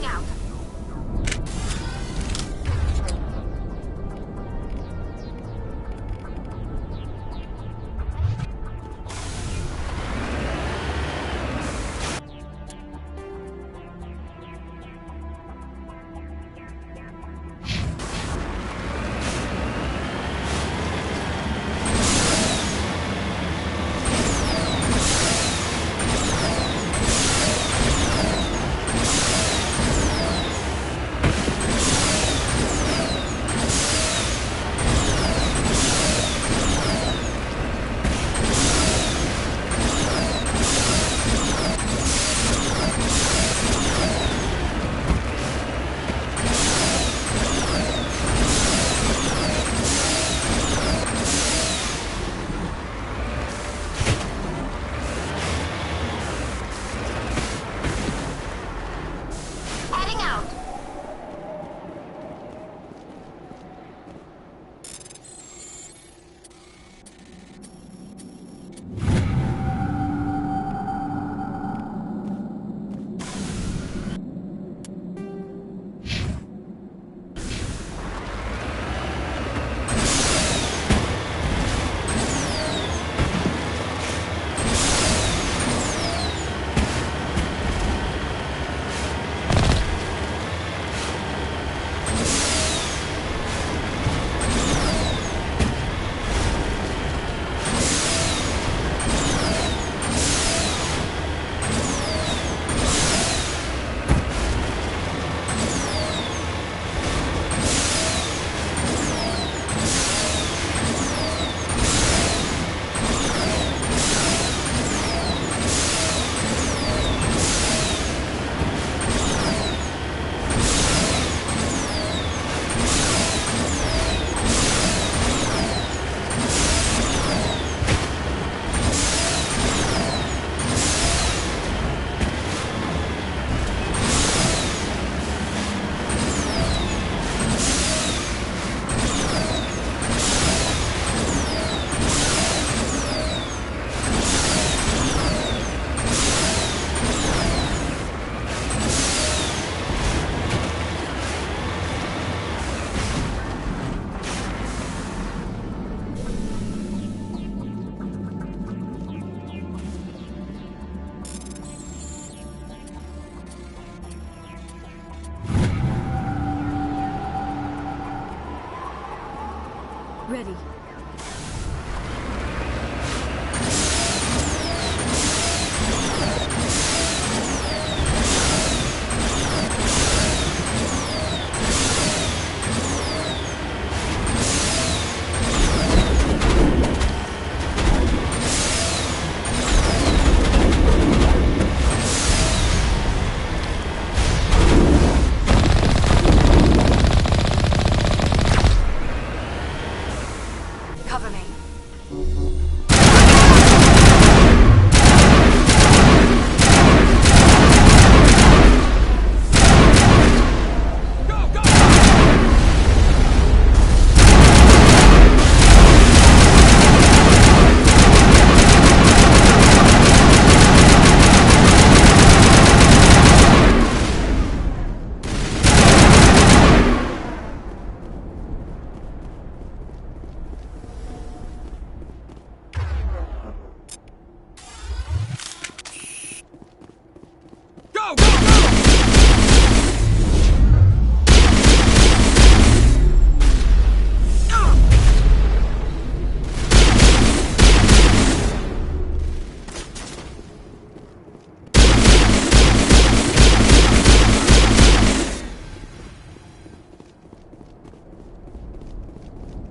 out. Ready. Cover me.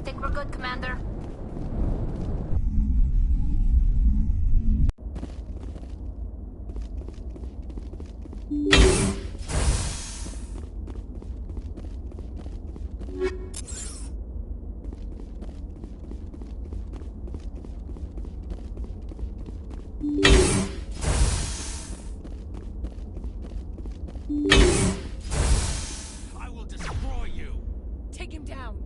Think we're good, Commander? I will destroy you. Take him down.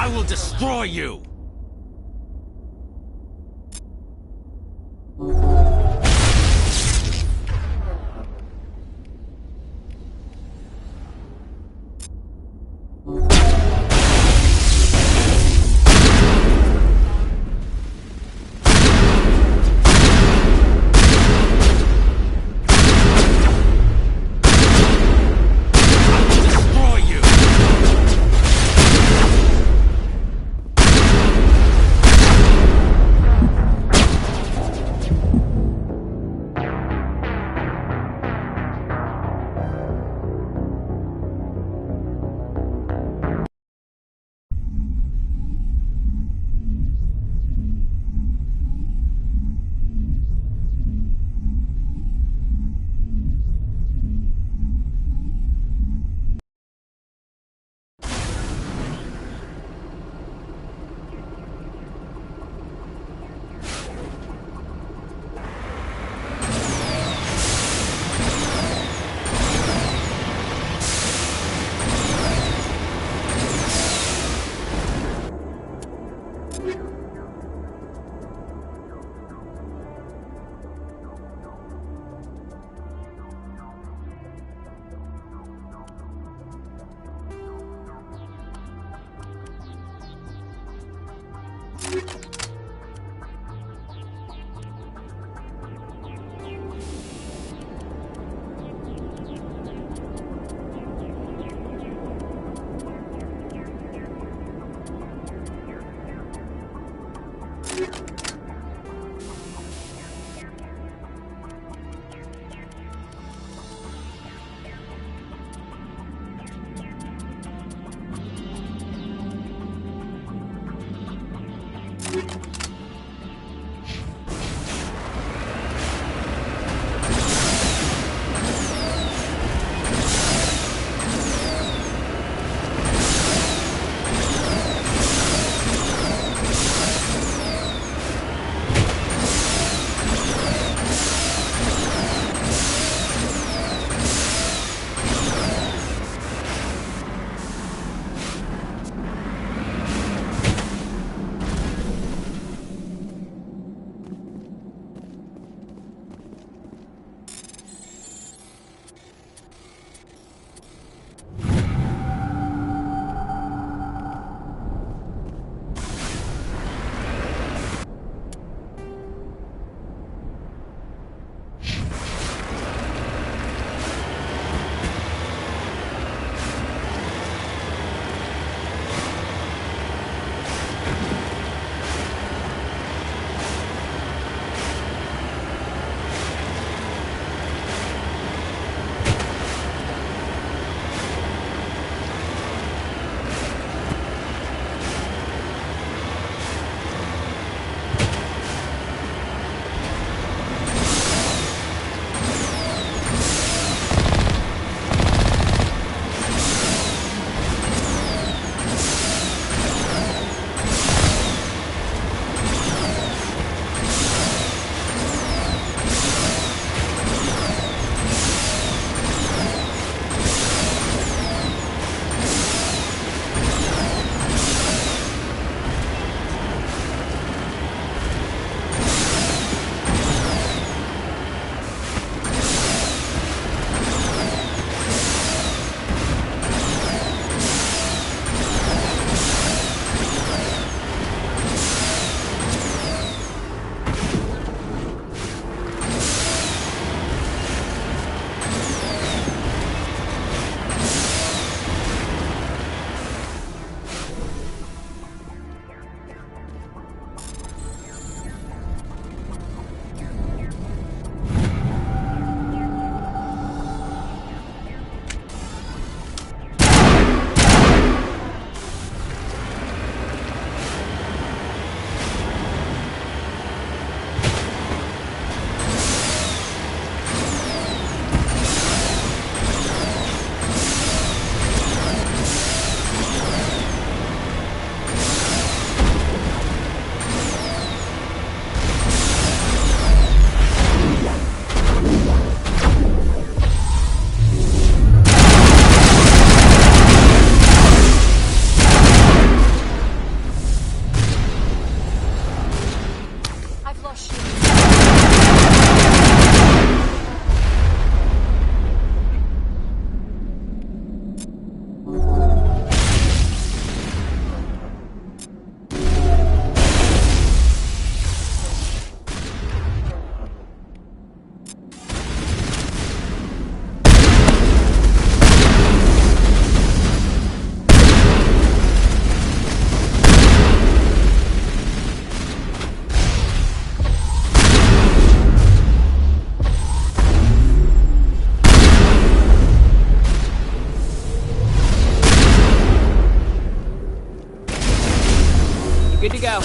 I will destroy you! Good to go.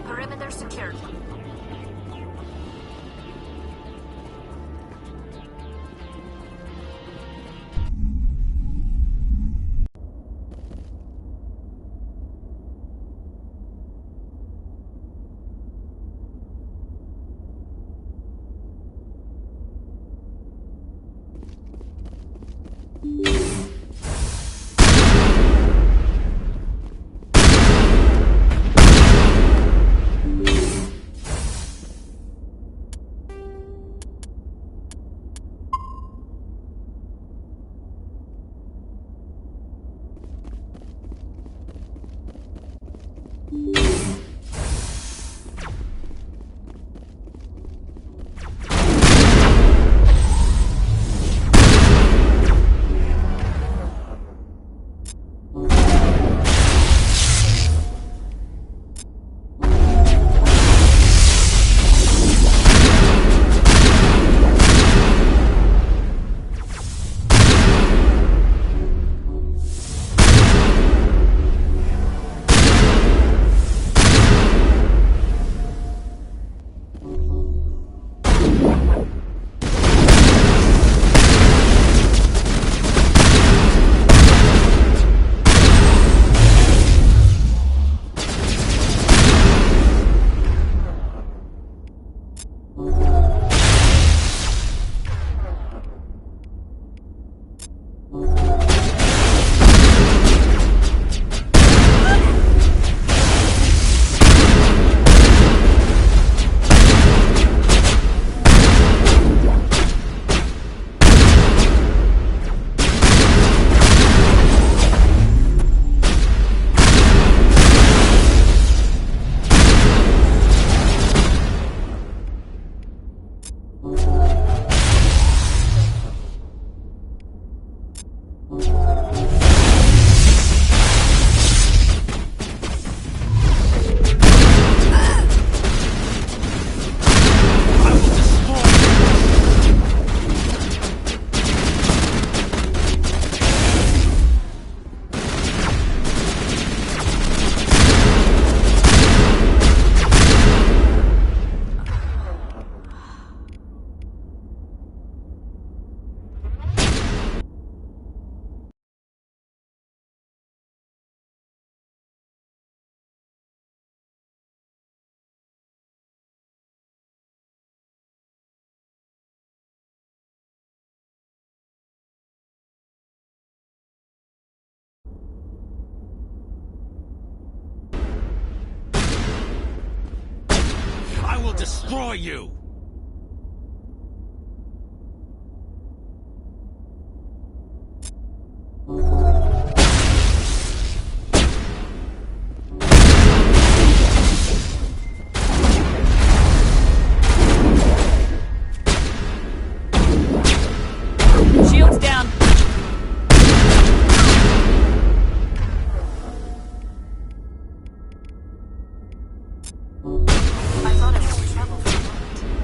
Perimeter secured. I will destroy you! Shields down. I thought I was in trouble for a moment.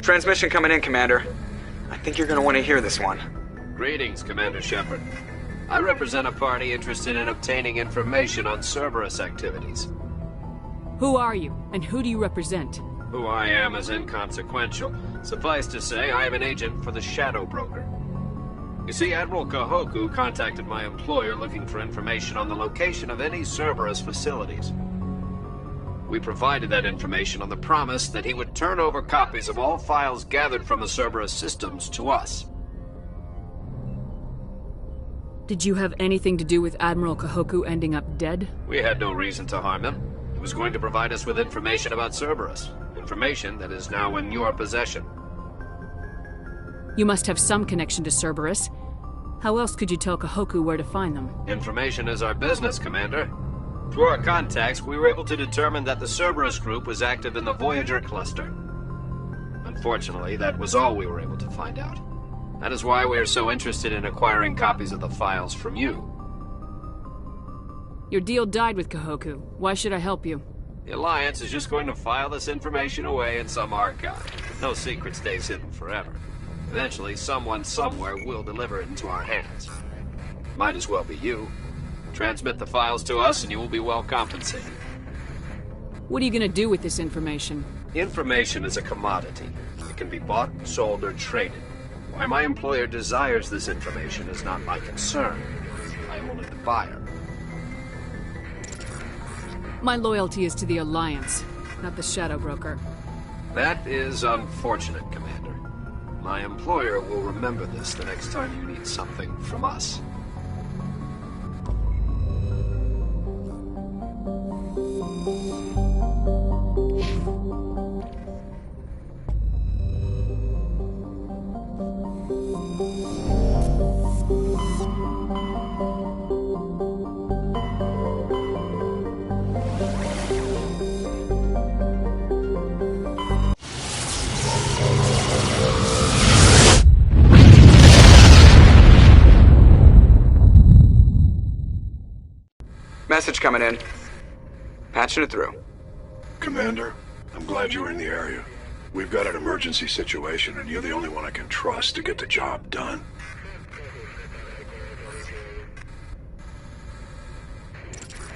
Transmission coming in, Commander. I think you're gonna want to hear this one. Greetings, Commander Shepard. I represent a party interested in obtaining information on Cerberus activities. Who are you, and who do you represent? Who I am is inconsequential. Suffice to say, I am an agent for the Shadow Broker. You see, Admiral Kahoku contacted my employer looking for information on the location of any Cerberus facilities. We provided that information on the promise that he would turn over copies of all files gathered from the Cerberus systems to us. Did you have anything to do with Admiral Kahoku ending up dead? We had no reason to harm him. He was going to provide us with information about Cerberus. Information that is now in your possession. You must have some connection to Cerberus. How else could you tell Kahoku where to find them? Information is our business, Commander. Through our contacts, we were able to determine that the Cerberus group was active in the Voyager cluster. Unfortunately, that was all we were able to find out. That is why we are so interested in acquiring copies of the files from you. Your deal died with Kahoku. Why should I help you? The Alliance is just going to file this information away in some archive. No secret stays hidden forever. Eventually, someone somewhere will deliver it into our hands. Might as well be you. Transmit the files to us and you will be well compensated. What are you gonna do with this information? Information is a commodity. It can be bought, sold, or traded. Why my employer desires this information is not my concern. I am only the buyer. My loyalty is to the Alliance, not the Shadow Broker. That is unfortunate, Commander. My employer will remember this the next time you need something from us. Message coming in. Patching it through. Commander, I'm glad you were in the area. We've got an emergency situation, and you're the only one I can trust to get the job done.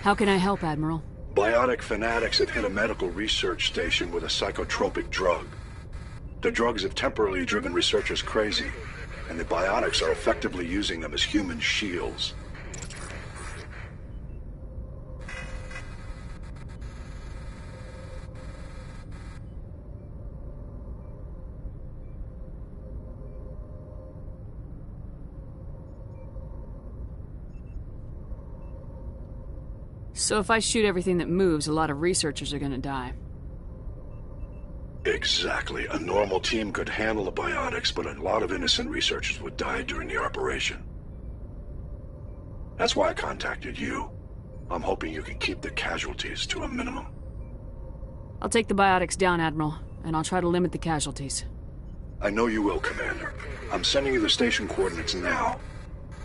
How can I help, Admiral? Biotic fanatics have hit a medical research station with a psychotropic drug. The drugs have temporarily driven researchers crazy, and the biotics are effectively using them as human shields. So if I shoot everything that moves, a lot of researchers are gonna die. Exactly. A normal team could handle the biotics, but a lot of innocent researchers would die during the operation. That's why I contacted you. I'm hoping you can keep the casualties to a minimum. I'll take the biotics down, Admiral, and I'll try to limit the casualties. I know you will, Commander. I'm sending you the station coordinates now.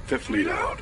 Fifth lead out.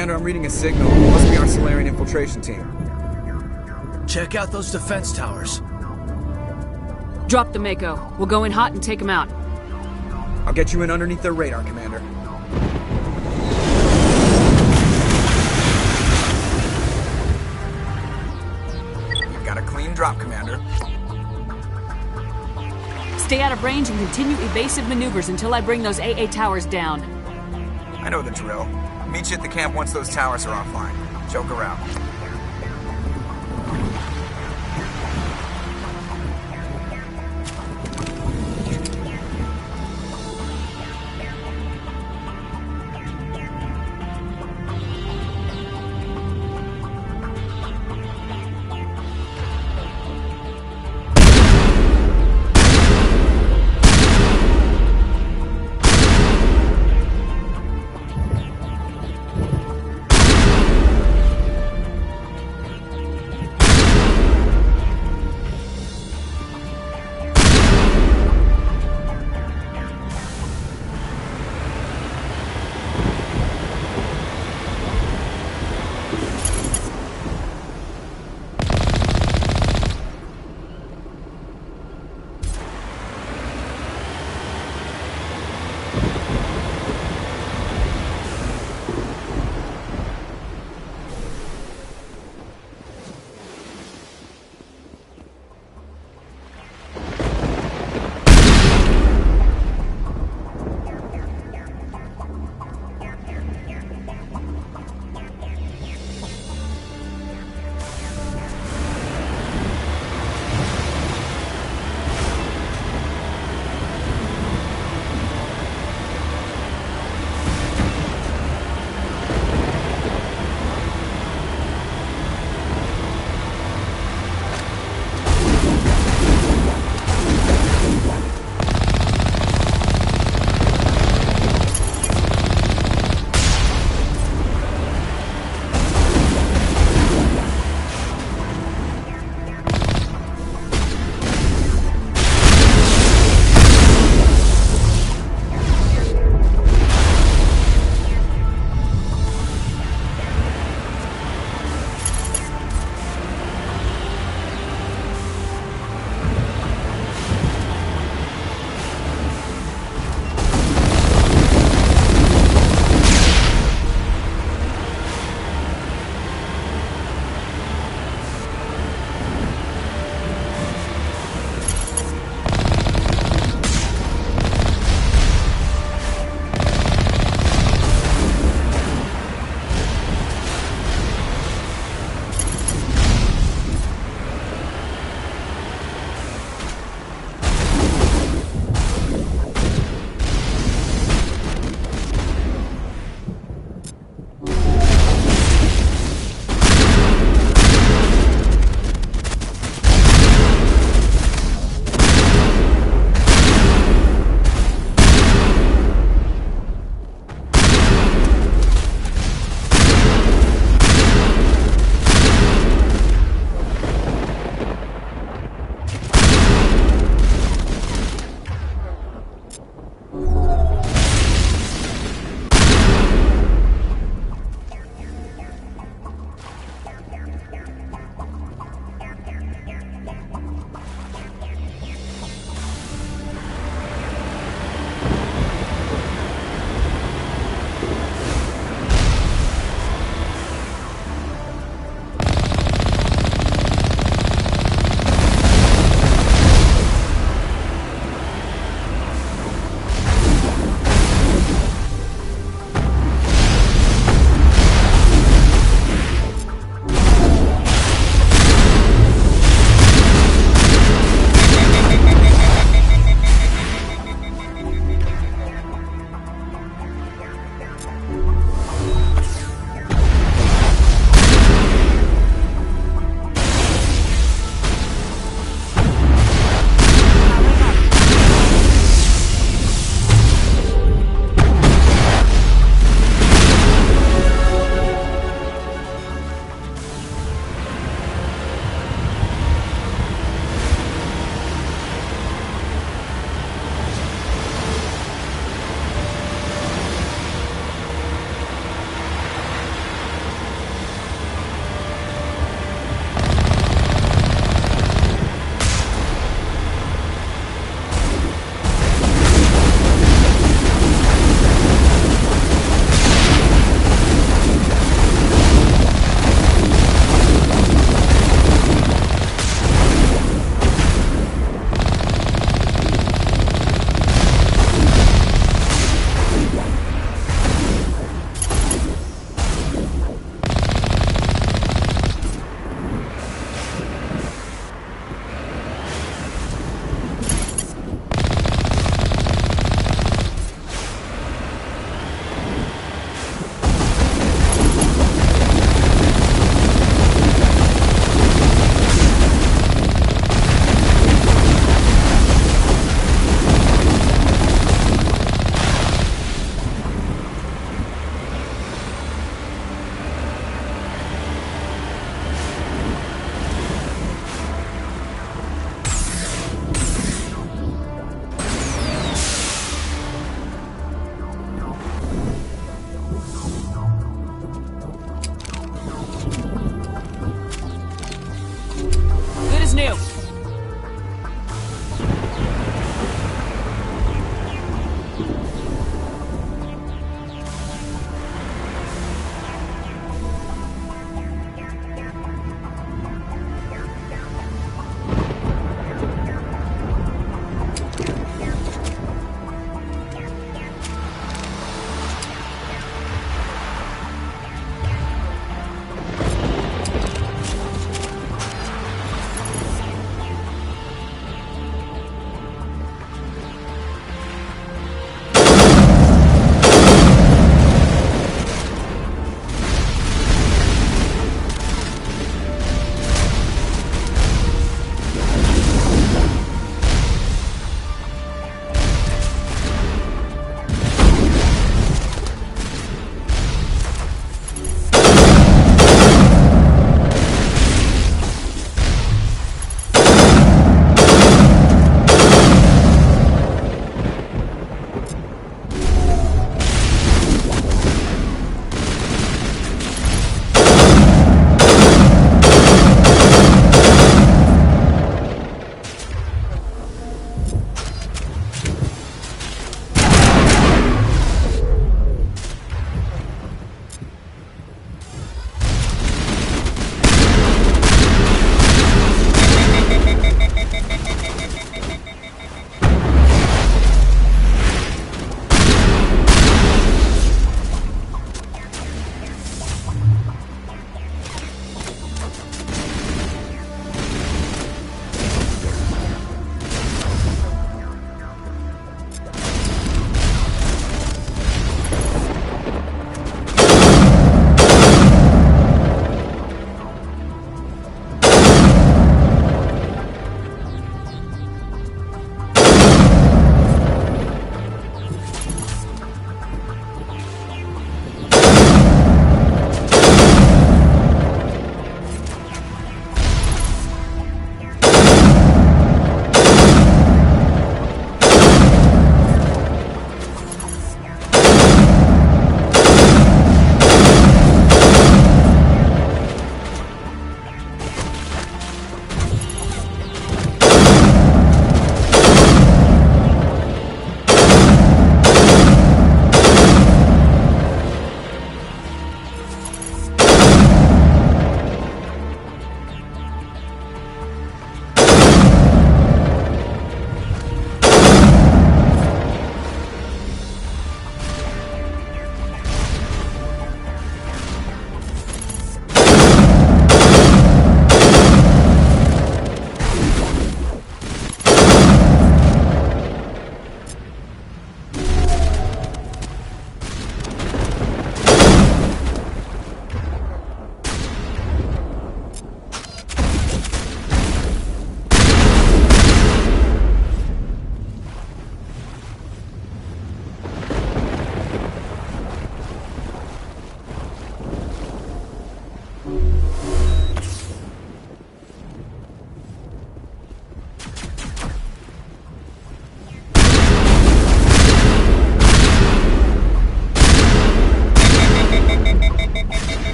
Commander, I'm reading a signal. It must be our Solarian infiltration team. Check out those defense towers. Drop the Mako. We'll go in hot and take him out. I'll get you in underneath their radar, Commander. You've got a clean drop, Commander. Stay out of range and continue evasive maneuvers until I bring those AA towers down. I know the drill. Meet you at the camp once those towers are offline. Choke around.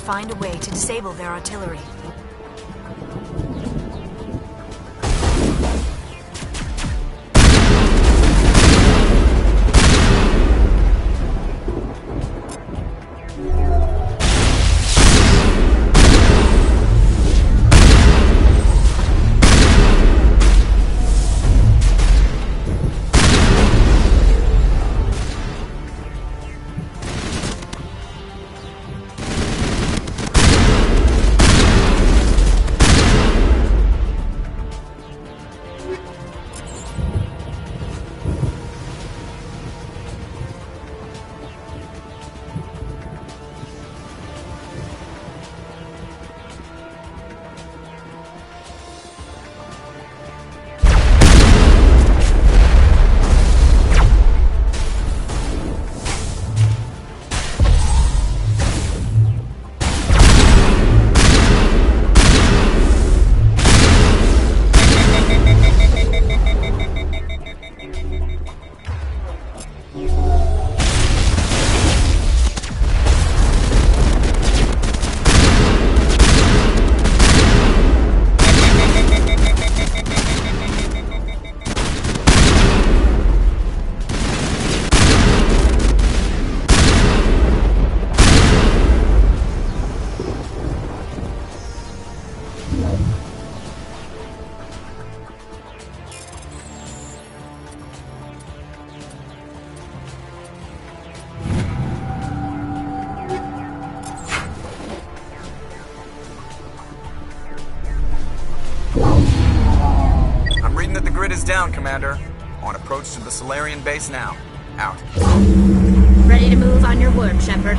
must find a way to disable their artillery. Down, Commander. On approach to the Solarian base now. Out. Ready to move on your word, Shepard.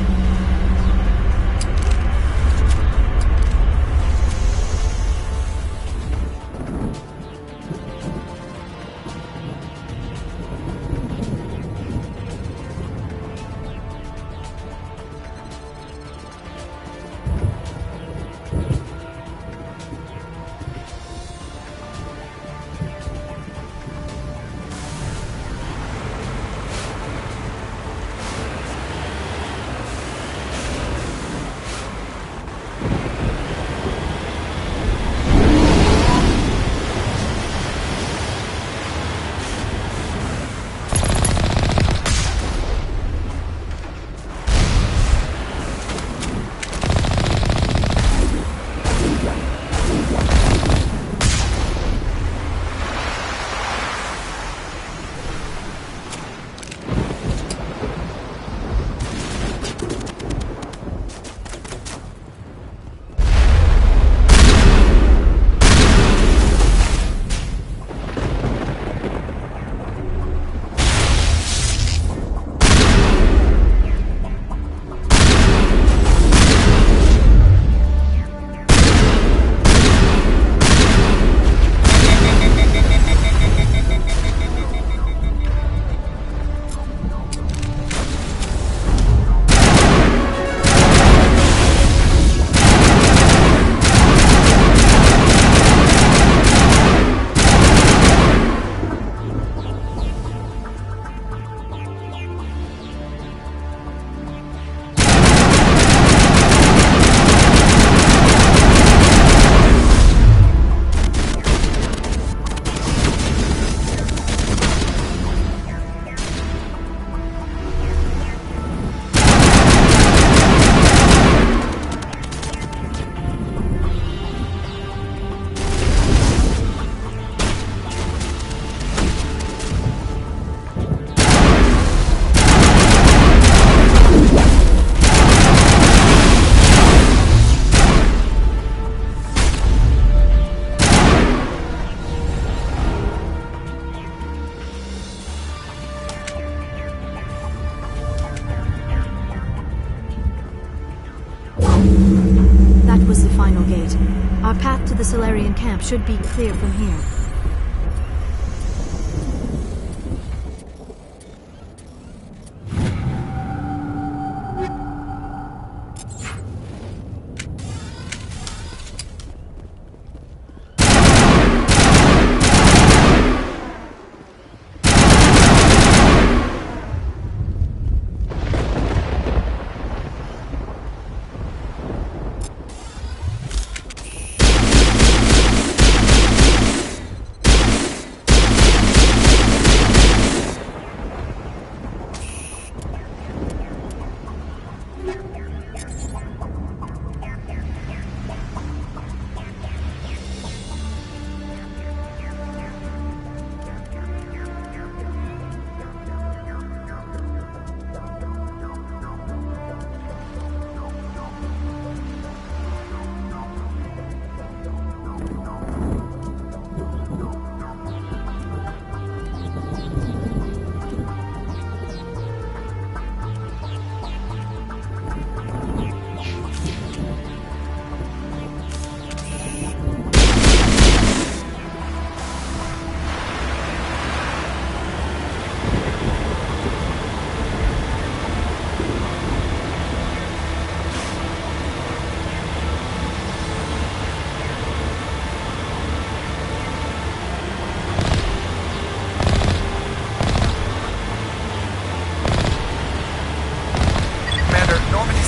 Our path to the Solarian camp should be clear from here.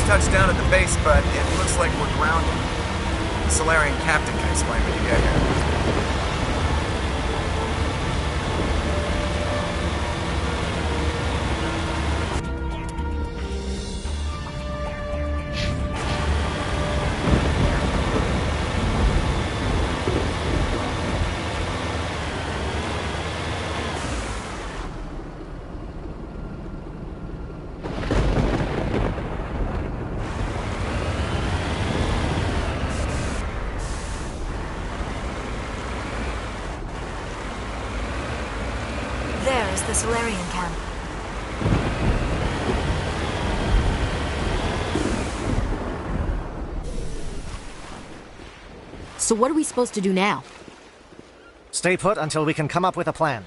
touched down at the base, but it looks like we're grounded. The Solarian captain can explain Vidya here. There is the Solarian camp. So what are we supposed to do now? Stay put until we can come up with a plan.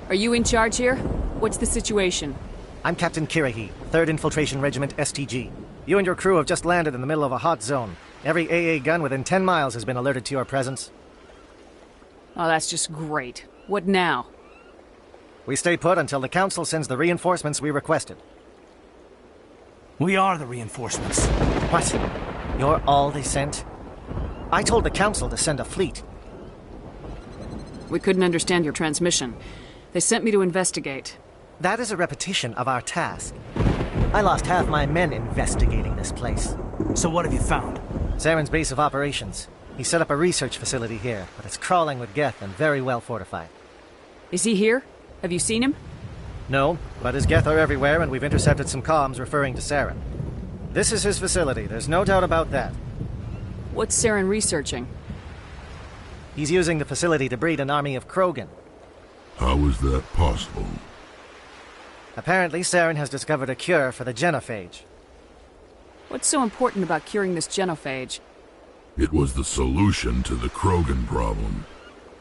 Are you in charge here? What's the situation? I'm Captain Kirahi, 3rd Infiltration Regiment STG. You and your crew have just landed in the middle of a hot zone. Every AA gun within 10 miles has been alerted to your presence. Oh, that's just great. What now? We stay put until the Council sends the reinforcements we requested. We are the reinforcements. What? You're all they sent? I told the Council to send a fleet. We couldn't understand your transmission. They sent me to investigate. That is a repetition of our task. I lost half my men investigating this place. So what have you found? Saren's base of operations. He set up a research facility here, but it's crawling with Geth and very well fortified. Is he here? Have you seen him? No, but his Geth are everywhere, and we've intercepted some comms referring to Saren. This is his facility, there's no doubt about that. What's Saren researching? He's using the facility to breed an army of Krogan. How is that possible? Apparently, Saren has discovered a cure for the genophage. What's so important about curing this genophage? It was the solution to the Krogan problem.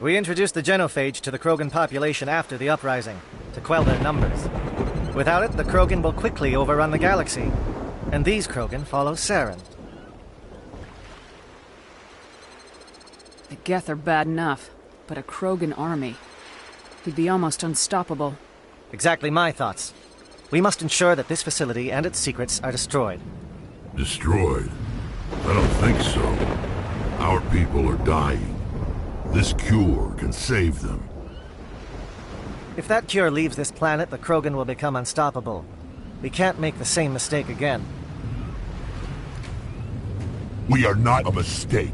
We introduced the genophage to the Krogan population after the uprising, to quell their numbers. Without it, the Krogan will quickly overrun the galaxy. And these Krogan follow Saren. The Geth are bad enough, but a Krogan army. He'd be almost unstoppable. Exactly my thoughts. We must ensure that this facility and its secrets are destroyed. Destroyed? I don't think so. Our people are dying. This cure can save them. If that cure leaves this planet, the Krogan will become unstoppable. We can't make the same mistake again. We are not a mistake.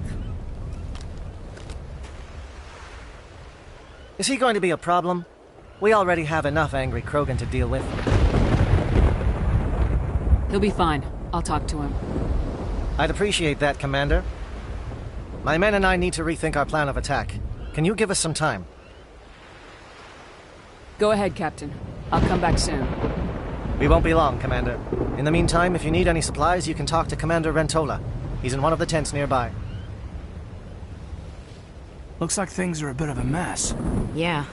Is he going to be a problem? We already have enough angry Krogan to deal with. He'll be fine. I'll talk to him. I'd appreciate that, Commander. My men and I need to rethink our plan of attack. Can you give us some time? Go ahead, Captain. I'll come back soon. We won't be long, Commander. In the meantime, if you need any supplies, you can talk to Commander Rentola. He's in one of the tents nearby. Looks like things are a bit of a mess. Yeah.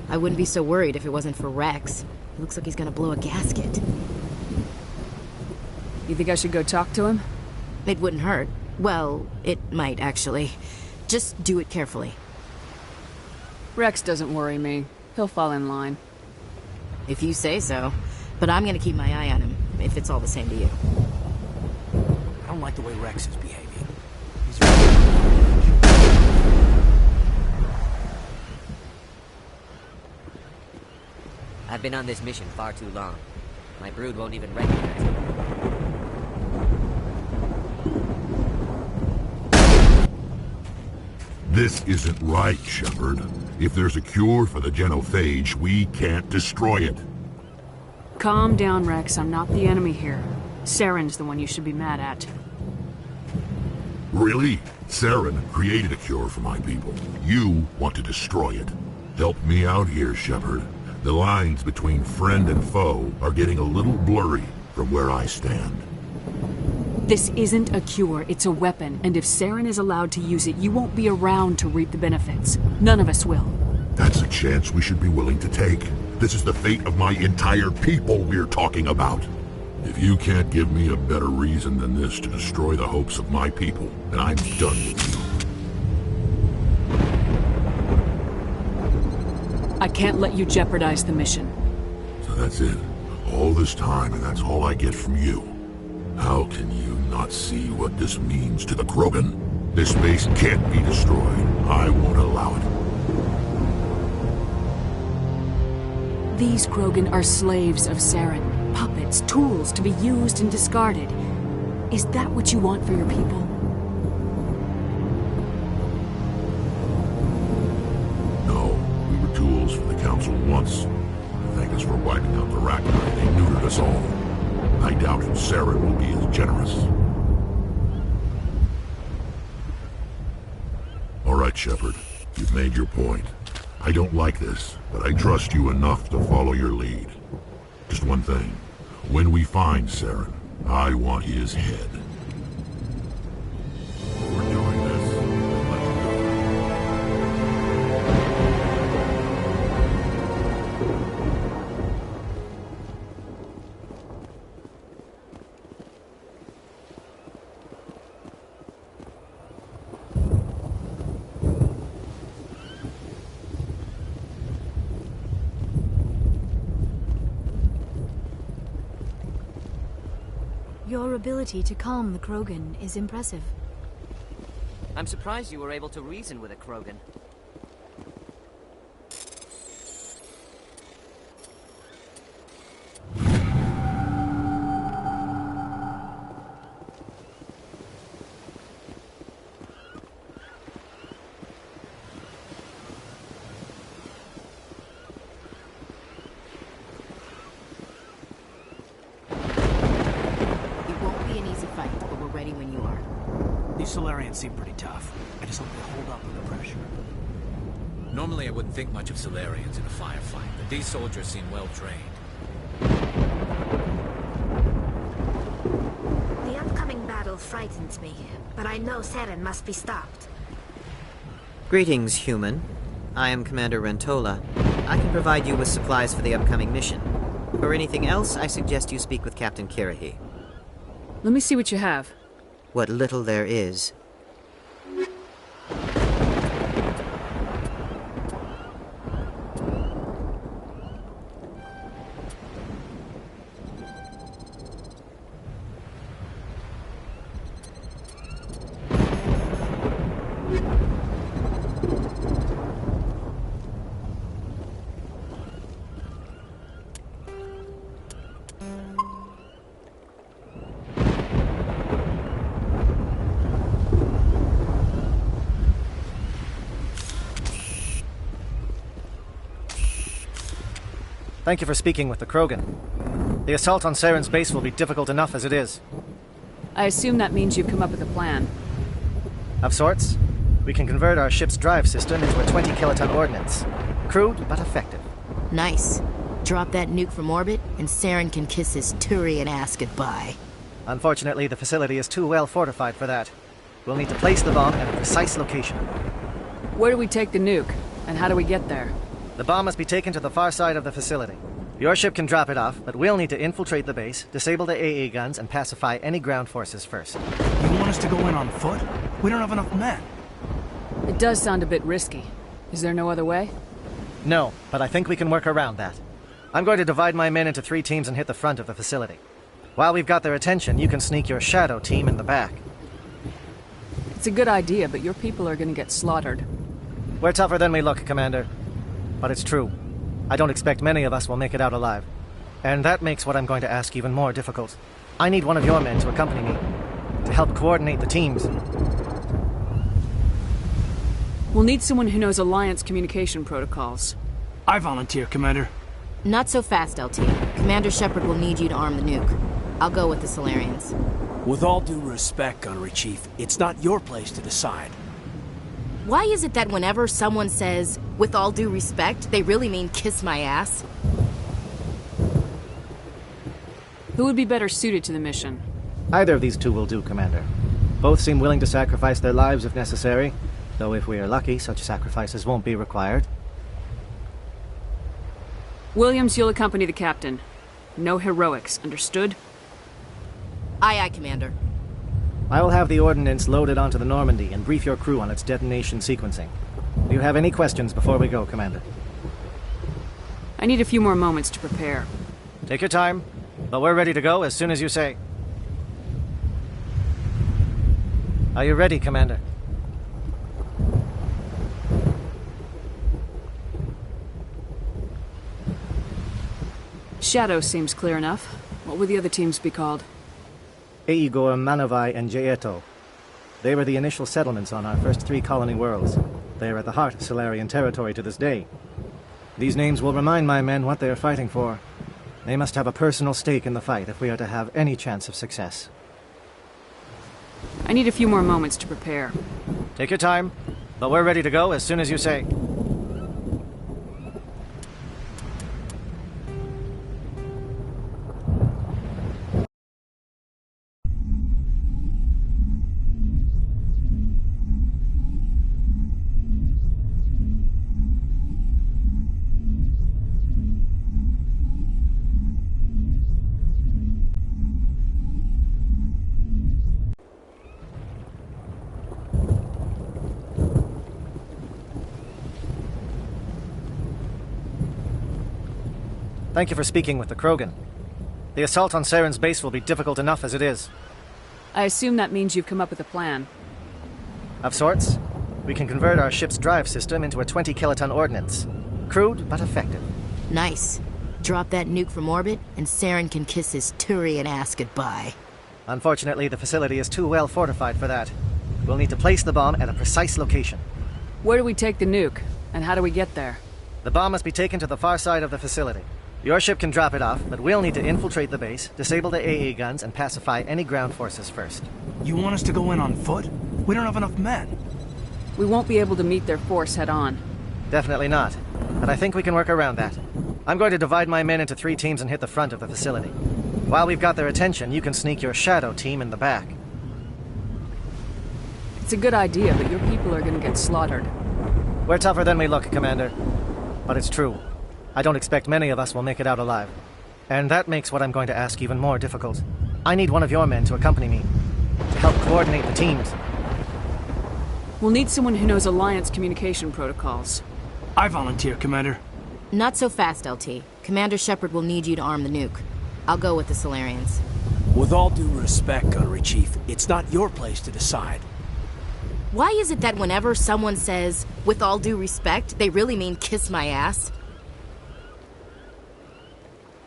I wouldn't be so worried if it wasn't for Rex. It looks like he's gonna blow a gasket. You think I should go talk to him? It wouldn't hurt. Well, it might, actually. Just do it carefully. Rex doesn't worry me. He'll fall in line. If you say so. But I'm gonna keep my eye on him, if it's all the same to you. I don't like the way Rex is behaving. I've been on this mission far too long. My brood won't even recognize me. This isn't right, Shepard. If there's a cure for the genophage, we can't destroy it. Calm down, Rex. I'm not the enemy here. Saren's the one you should be mad at. Really? Saren created a cure for my people. You want to destroy it. Help me out here, Shepard. The lines between friend and foe are getting a little blurry from where I stand. This isn't a cure, it's a weapon, and if Saren is allowed to use it, you won't be around to reap the benefits. None of us will. That's a chance we should be willing to take. This is the fate of my entire people we're talking about. If you can't give me a better reason than this to destroy the hopes of my people, then I'm done with you. I can't let you jeopardize the mission. So that's it. All this time, and that's all I get from you. How can you not see what this means to the Krogan? This base can't be destroyed. I won't allow it. These Krogan are slaves of Saren. Puppets, tools to be used and discarded. Is that what you want for your people? No, we were tools for the Council once. Thank us for wiping out the Rachni. They neutered us all. I doubt Saren will be as generous. All right, Shepard. You've made your point. I don't like this, but I trust you enough to follow your lead. Just one thing. When we find Saren, I want his head. We're doing this. Let's go. Your ability to calm the Krogan is impressive. I'm surprised you were able to reason with a Krogan. These Solarians seem pretty tough. I just hope they hold up under pressure. Normally I wouldn't think much of Solarians in a firefight, but these soldiers seem well trained. The upcoming battle frightens me, but I know Saren must be stopped. Greetings, human. I am Commander Rentola. I can provide you with supplies for the upcoming mission. For anything else, I suggest you speak with Captain Kirahi. Let me see what you have. What little there is. Thank you for speaking with the Krogan. The assault on Saren's base will be difficult enough as it is. I assume that means you've come up with a plan. Of sorts. We can convert our ship's drive system into a 20-kiloton ordnance. Crude, but effective. Nice. Drop that nuke from orbit, and Saren can kiss his Turian ass goodbye. Unfortunately, the facility is too well fortified for that. We'll need to place the bomb at a precise location. Where do we take the nuke? And how do we get there? The bomb must be taken to the far side of the facility. Your ship can drop it off, but we'll need to infiltrate the base, disable the AA guns, and pacify any ground forces first. You want us to go in on foot? We don't have enough men. It does sound a bit risky. Is there no other way? No, but I think we can work around that. I'm going to divide my men into 3 teams and hit the front of the facility. While we've got their attention, you can sneak your shadow team in the back. It's a good idea, but your people are going to get slaughtered. We're tougher than we look, Commander. But it's true. I don't expect many of us will make it out alive. And that makes what I'm going to ask even more difficult. I need one of your men to accompany me, to help coordinate the teams. We'll need someone who knows Alliance communication protocols. I volunteer, Commander. Not so fast, LT. Commander Shepard will need you to arm the nuke. I'll go with the Solarians. With all due respect, Gunnery Chief, it's not your place to decide. Why is it that whenever someone says, with all due respect, they really mean kiss my ass? Who would be better suited to the mission? Either of these 2 will do, Commander. Both seem willing to sacrifice their lives if necessary, though if we are lucky, such sacrifices won't be required. Williams, you'll accompany the captain. No heroics, understood? Aye, aye, Commander. I will have the ordnance loaded onto the Normandy and brief your crew on its detonation sequencing. Do you have any questions before we go, Commander? I need a few more moments to prepare. Take your time, but we're ready to go as soon as you say. Are you ready, Commander? Shadow seems clear enough. What would the other teams be called? Igor, Manavai, and Jaeto. They were the initial settlements on our first 3 colony worlds. They are at the heart of Solarian territory to this day. These names will remind my men what they are fighting for. They must have a personal stake in the fight if we are to have any chance of success. I need a few more moments to prepare. Take your time, but we're ready to go as soon as you say. Thank you for speaking with the Krogan. The assault on Saren's base will be difficult enough as it is. I assume that means you've come up with a plan. Of sorts. We can convert our ship's drive system into a 20-kiloton ordnance. Crude, but effective. Nice. Drop that nuke from orbit, and Saren can kiss his Turian ass goodbye. Unfortunately, the facility is too well fortified for that. We'll need to place the bomb at a precise location. Where do we take the nuke? And how do we get there? The bomb must be taken to the far side of the facility. Your ship can drop it off, but we'll need to infiltrate the base, disable the AA guns, and pacify any ground forces first. You want us to go in on foot? We don't have enough men. We won't be able to meet their force head-on. Definitely not. But I think we can work around that. I'm going to divide my men into 3 teams and hit the front of the facility. While we've got their attention, you can sneak your shadow team in the back. It's a good idea, but your people are going to get slaughtered. We're tougher than we look, Commander. But it's true. I don't expect many of us will make it out alive. And that makes what I'm going to ask even more difficult. I need one of your men to accompany me, to help coordinate the teams. We'll need someone who knows Alliance communication protocols. I volunteer, Commander. Not so fast, LT. Commander Shepard will need you to arm the nuke. I'll go with the Solarians. With all due respect, Gunnery Chief, it's not your place to decide. Why is it that whenever someone says, with all due respect, they really mean kiss my ass?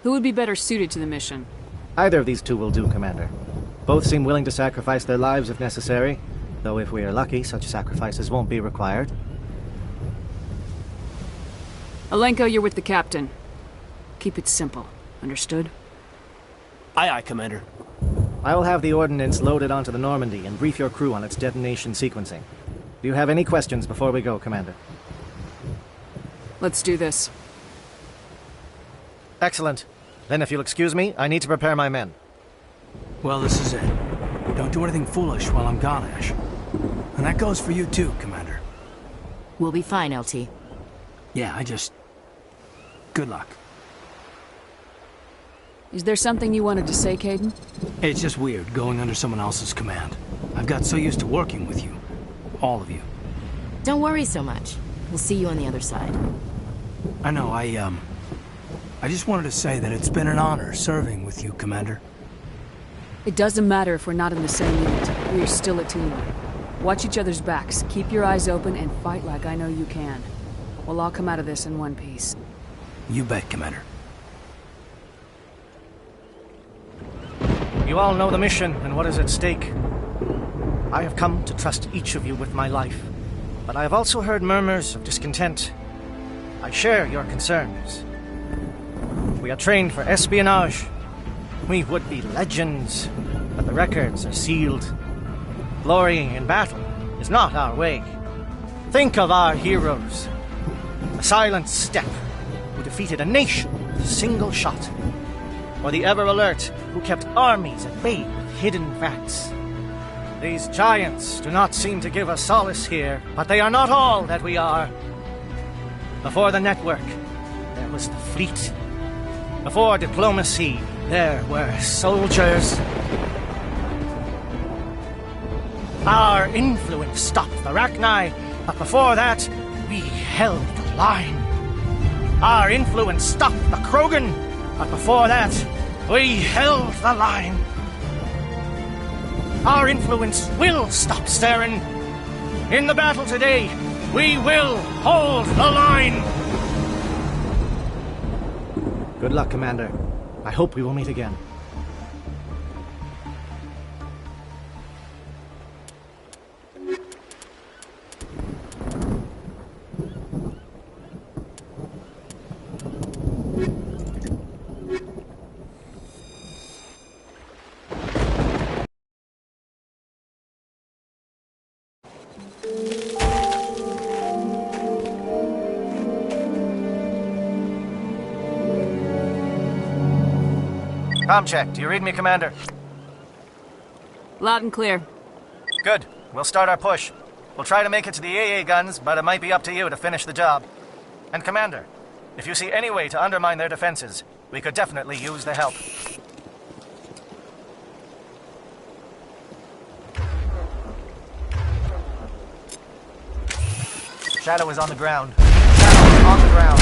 Who would be better suited to the mission? Either of these 2 will do, Commander. Both seem willing to sacrifice their lives if necessary, though if we are lucky, such sacrifices won't be required. Alenko, you're with the captain. Keep it simple. Understood? Aye, aye, Commander. I will have the ordnance loaded onto the Normandy and brief your crew on its detonation sequencing. Do you have any questions before we go, Commander? Let's do this. Excellent. Then if you'll excuse me, I need to prepare my men. Well, this is it. Don't do anything foolish while I'm gone, Ash. And that goes for you too, Commander. We'll be fine, LT. Yeah, good luck. Is there something you wanted to say, Caden? It's just weird, going under someone else's command. I've got so used to working with you. All of you. Don't worry so much. We'll see you on the other side. I know, I just wanted to say that it's been an honor serving with you, Commander. It doesn't matter if we're not in the same unit. We are still a team. Watch each other's backs, keep your eyes open, and fight like I know you can. We'll all come out of this in one piece. You bet, Commander. You all know the mission and what is at stake. I have come to trust each of you with my life, but I have also heard murmurs of discontent. I share your concerns. We are trained for espionage. We would be legends, but the records are sealed. Glorying in battle is not our way. Think of our heroes. The silent step who defeated a nation with a single shot. Or the ever-alert who kept armies at bay with hidden facts. These giants do not seem to give us solace here, but they are not all that we are. Before the network, there was the fleet. Before diplomacy, there were soldiers. Our influence stopped the Rachni, but before that, we held the line. Our influence stopped the Krogan, But before that, we held the line. Our influence will stop Saren. In the battle today, we will hold the line. Good luck, Commander. I hope we will meet again. Comm check. Do you read me, Commander? Loud and clear. Good. We'll start our push. We'll try to make it to the AA guns, but it might be up to you to finish the job. And Commander, if you see any way to undermine their defenses, we could definitely use the help. Shadow is on the ground. Shadow is on the ground.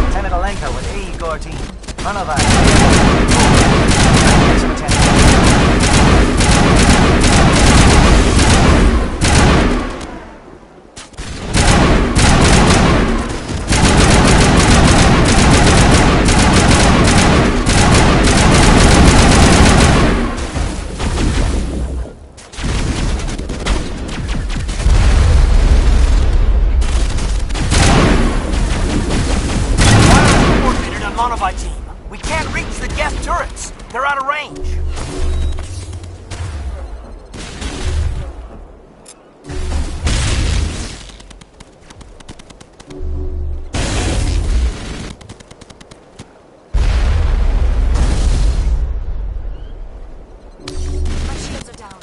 Lieutenant Alenka with AE Gore team. None of us. Get some attention. Monobite team. We can't reach the gas turrets. They're out of range. My shields are down.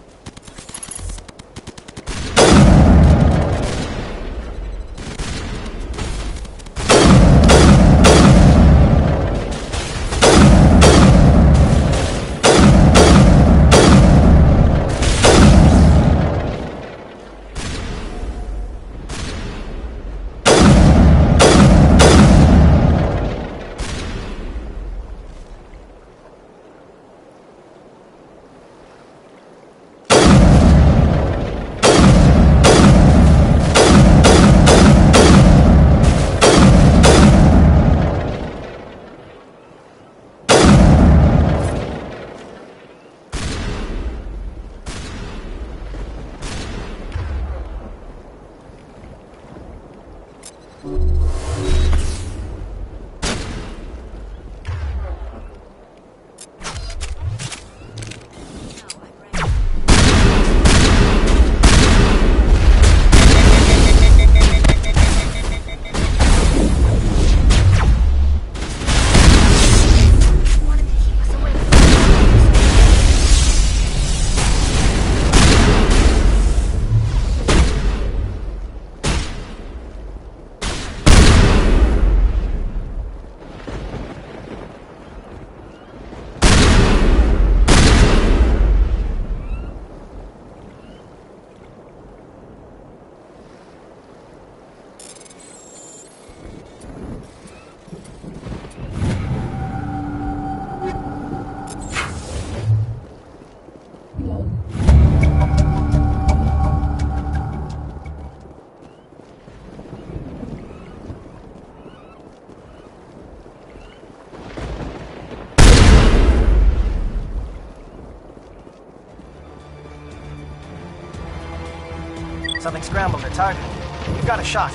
Something scrambled their target. You've got a shot.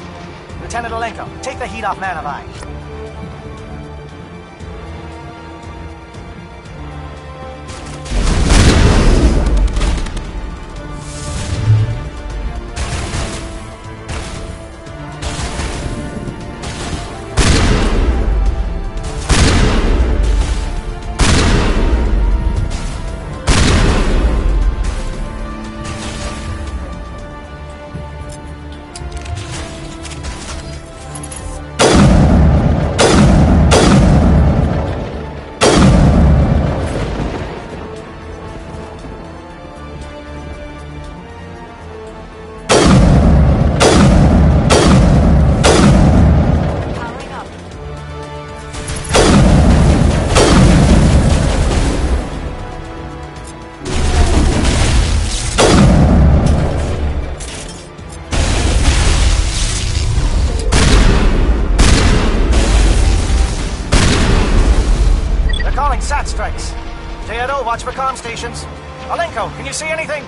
Lieutenant Alenka, take the heat off Man of Eye. deploying SAT strikes. J-Edo, watch for comm stations. Alenko, can you see anything?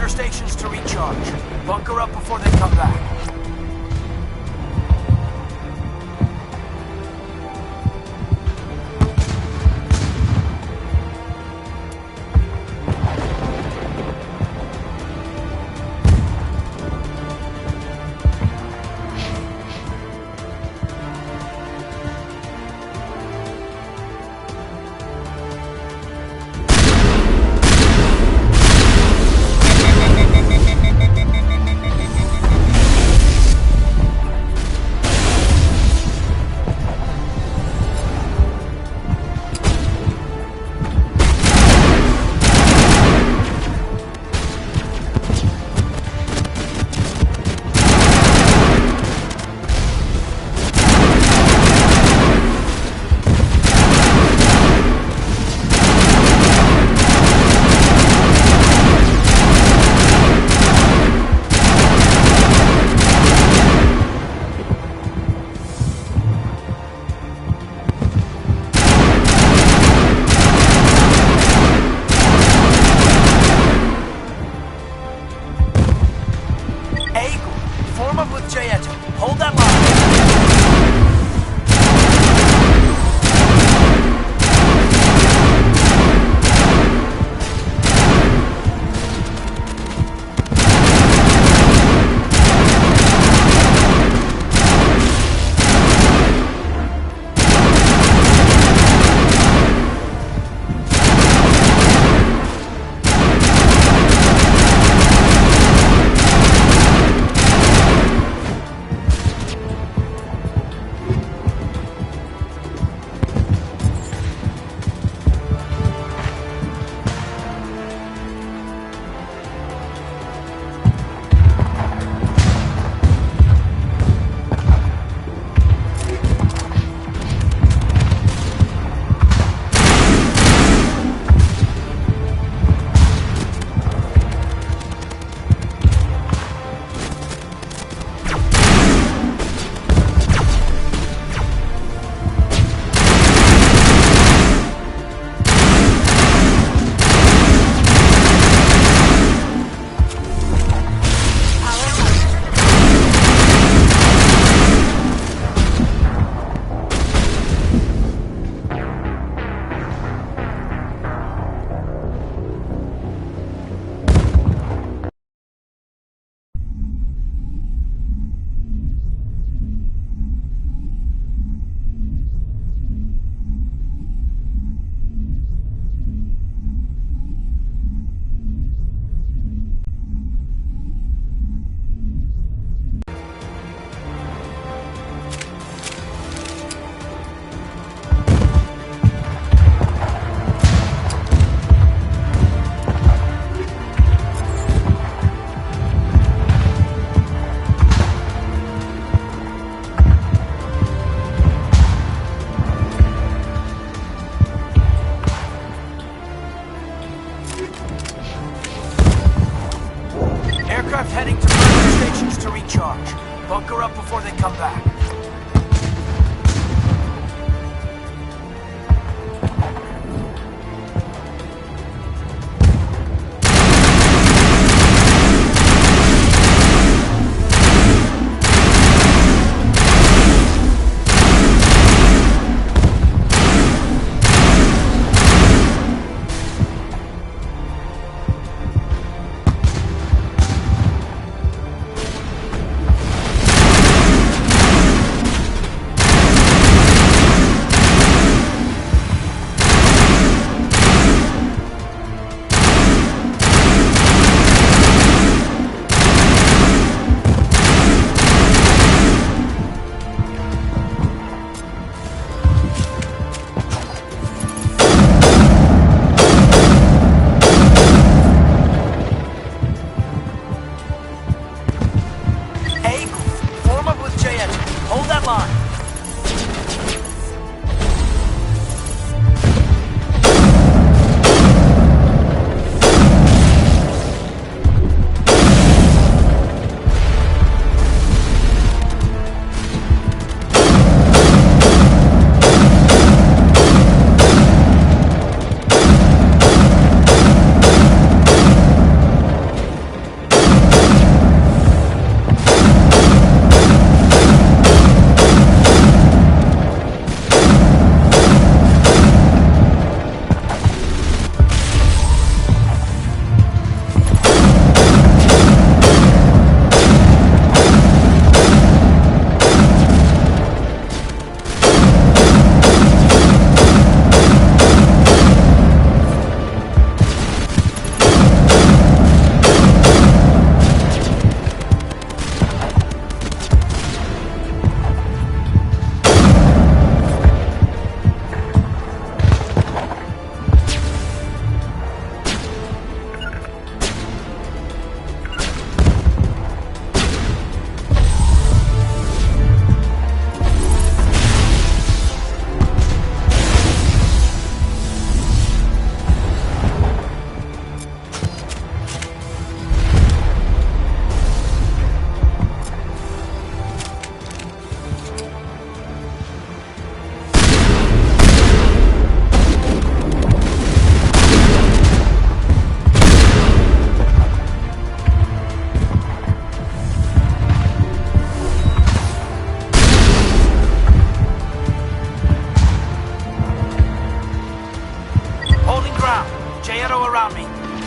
Stations to recharge. Bunker up before they come back.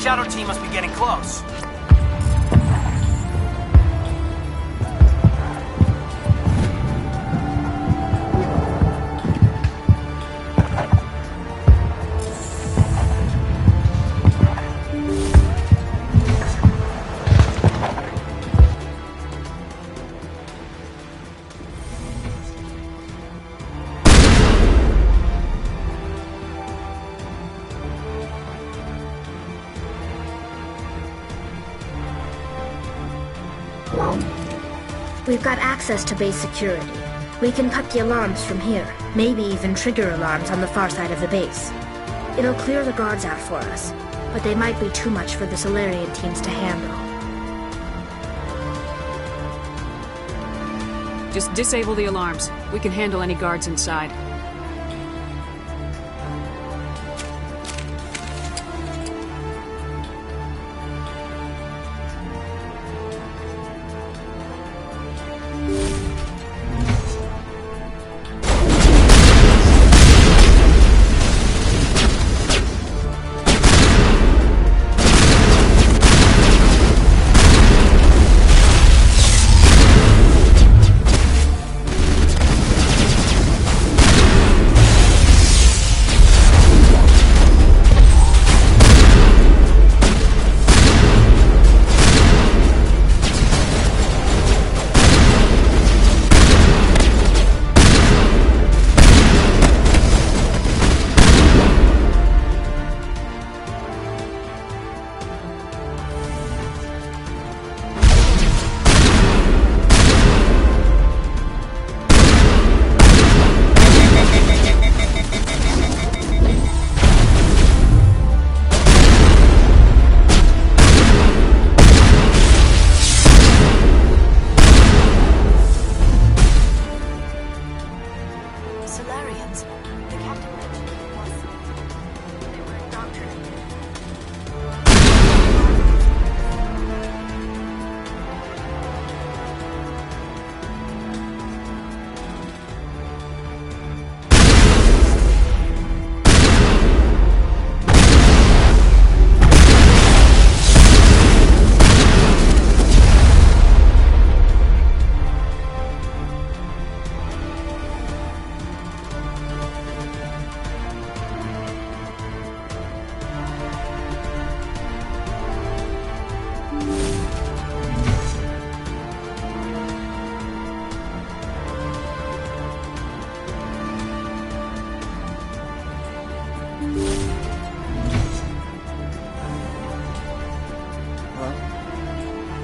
Shadow team must be getting close. We've got access to base security. We can cut the alarms from here, maybe even trigger alarms on the far side of the base. It'll clear the guards out for us, but they might be too much for the Solarian teams to handle. Just disable the alarms. We can handle any guards inside.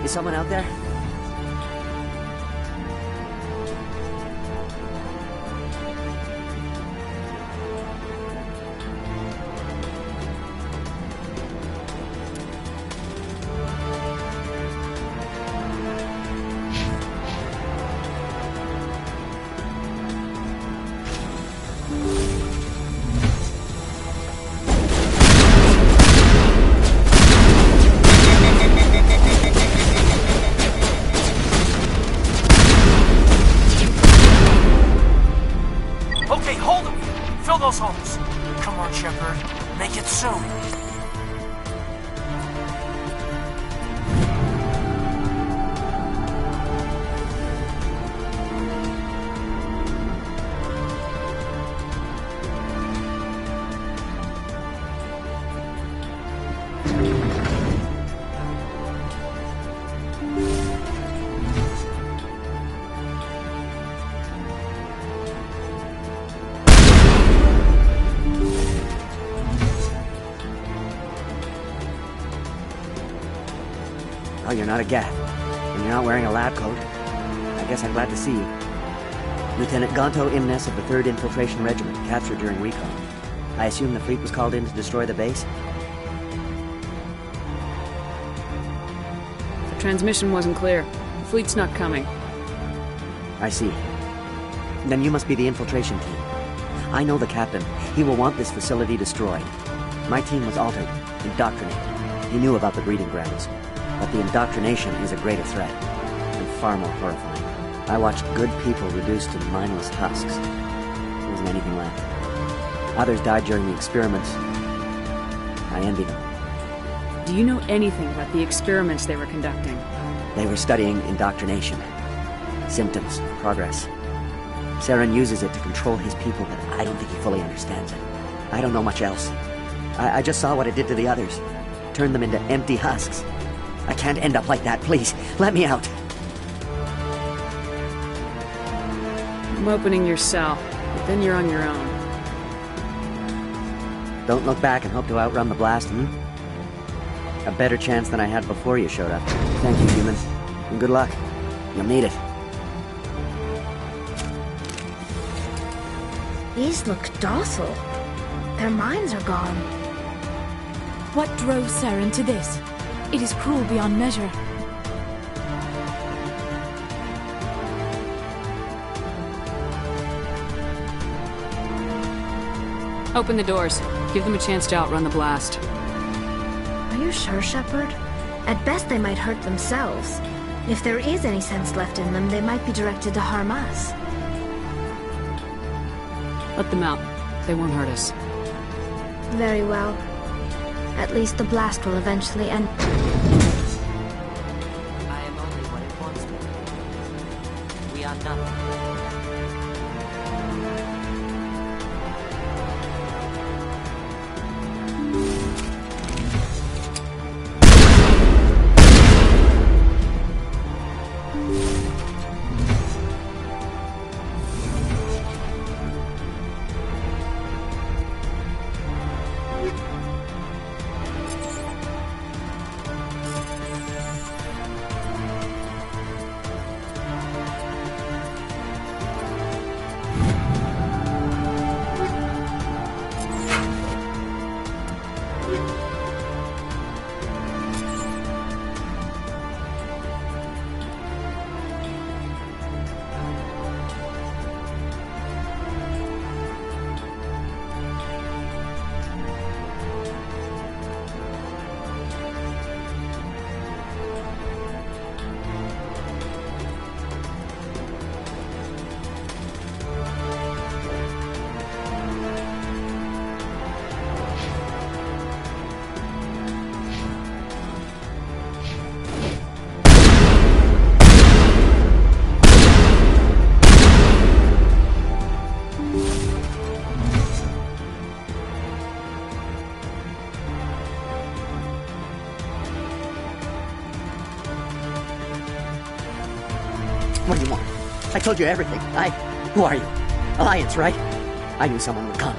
Is someone out there? Oh, you're not a Gath, and you're not wearing a lab coat. I guess I'm glad to see you. Lieutenant Gonto Imnes of the 3rd Infiltration Regiment, captured during recon. I assume the fleet was called in to destroy the base? The transmission wasn't clear. The fleet's not coming. I see. Then you must be the infiltration team. I know the captain. He will want this facility destroyed. My team was altered, indoctrinated. He knew about the breeding grounds. But the indoctrination is a greater threat, and far more horrifying. I watched good people reduced to mindless husks. There wasn't anything left. Others died during the experiments. I envy them. Do you know anything about the experiments they were conducting? They were studying indoctrination. Symptoms, progress. Saren uses it to control his people, but I don't think he fully understands it. I don't know much else. I just saw what it did to the others. Turned them into empty husks. I can't end up like that, please. Let me out. I'm opening your cell, but then you're on your own. Don't look back and hope to outrun the blast, A better chance than I had before you showed up. Thank you, human. And good luck. You'll need it. These look docile. Their minds are gone. What drove Saren to this? It is cruel beyond measure. Open the doors. Give them a chance to outrun the blast. Are you sure, Shepard? At best, they might hurt themselves. If there is any sense left in them, they might be directed to harm us. Let them out. They won't hurt us. Very well. At least the blast will eventually end. I am only what it wants to be. We are nothing. What do you want? I told you everything. Who are you? Alliance, right? I knew someone would come.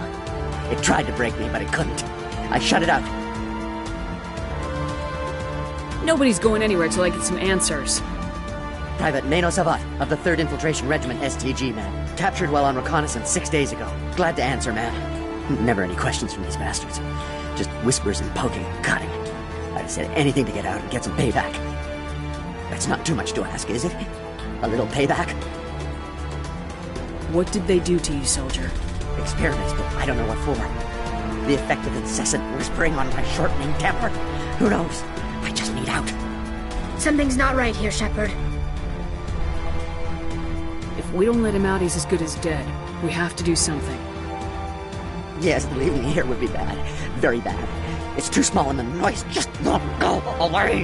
It tried to break me, but it couldn't. I shut it out. Nobody's going anywhere till I get some answers. Private Mano Savat of the 3rd Infiltration Regiment STG, man. Captured while on reconnaissance 6 days ago. Glad to answer, man. Never any questions from these bastards. Just whispers and poking and cutting. I'd have said anything to get out and get some payback. That's not too much to ask, is it? A little payback? What did they do to you, soldier? Experiments, but I don't know what for. The effect of incessant whispering on my shortening temper? Who knows? I just need out. Something's not right here, Shepard. If we don't let him out, he's as good as dead. We have to do something. Yes, leaving here would be bad. Very bad. It's too small and the noise just won't go away.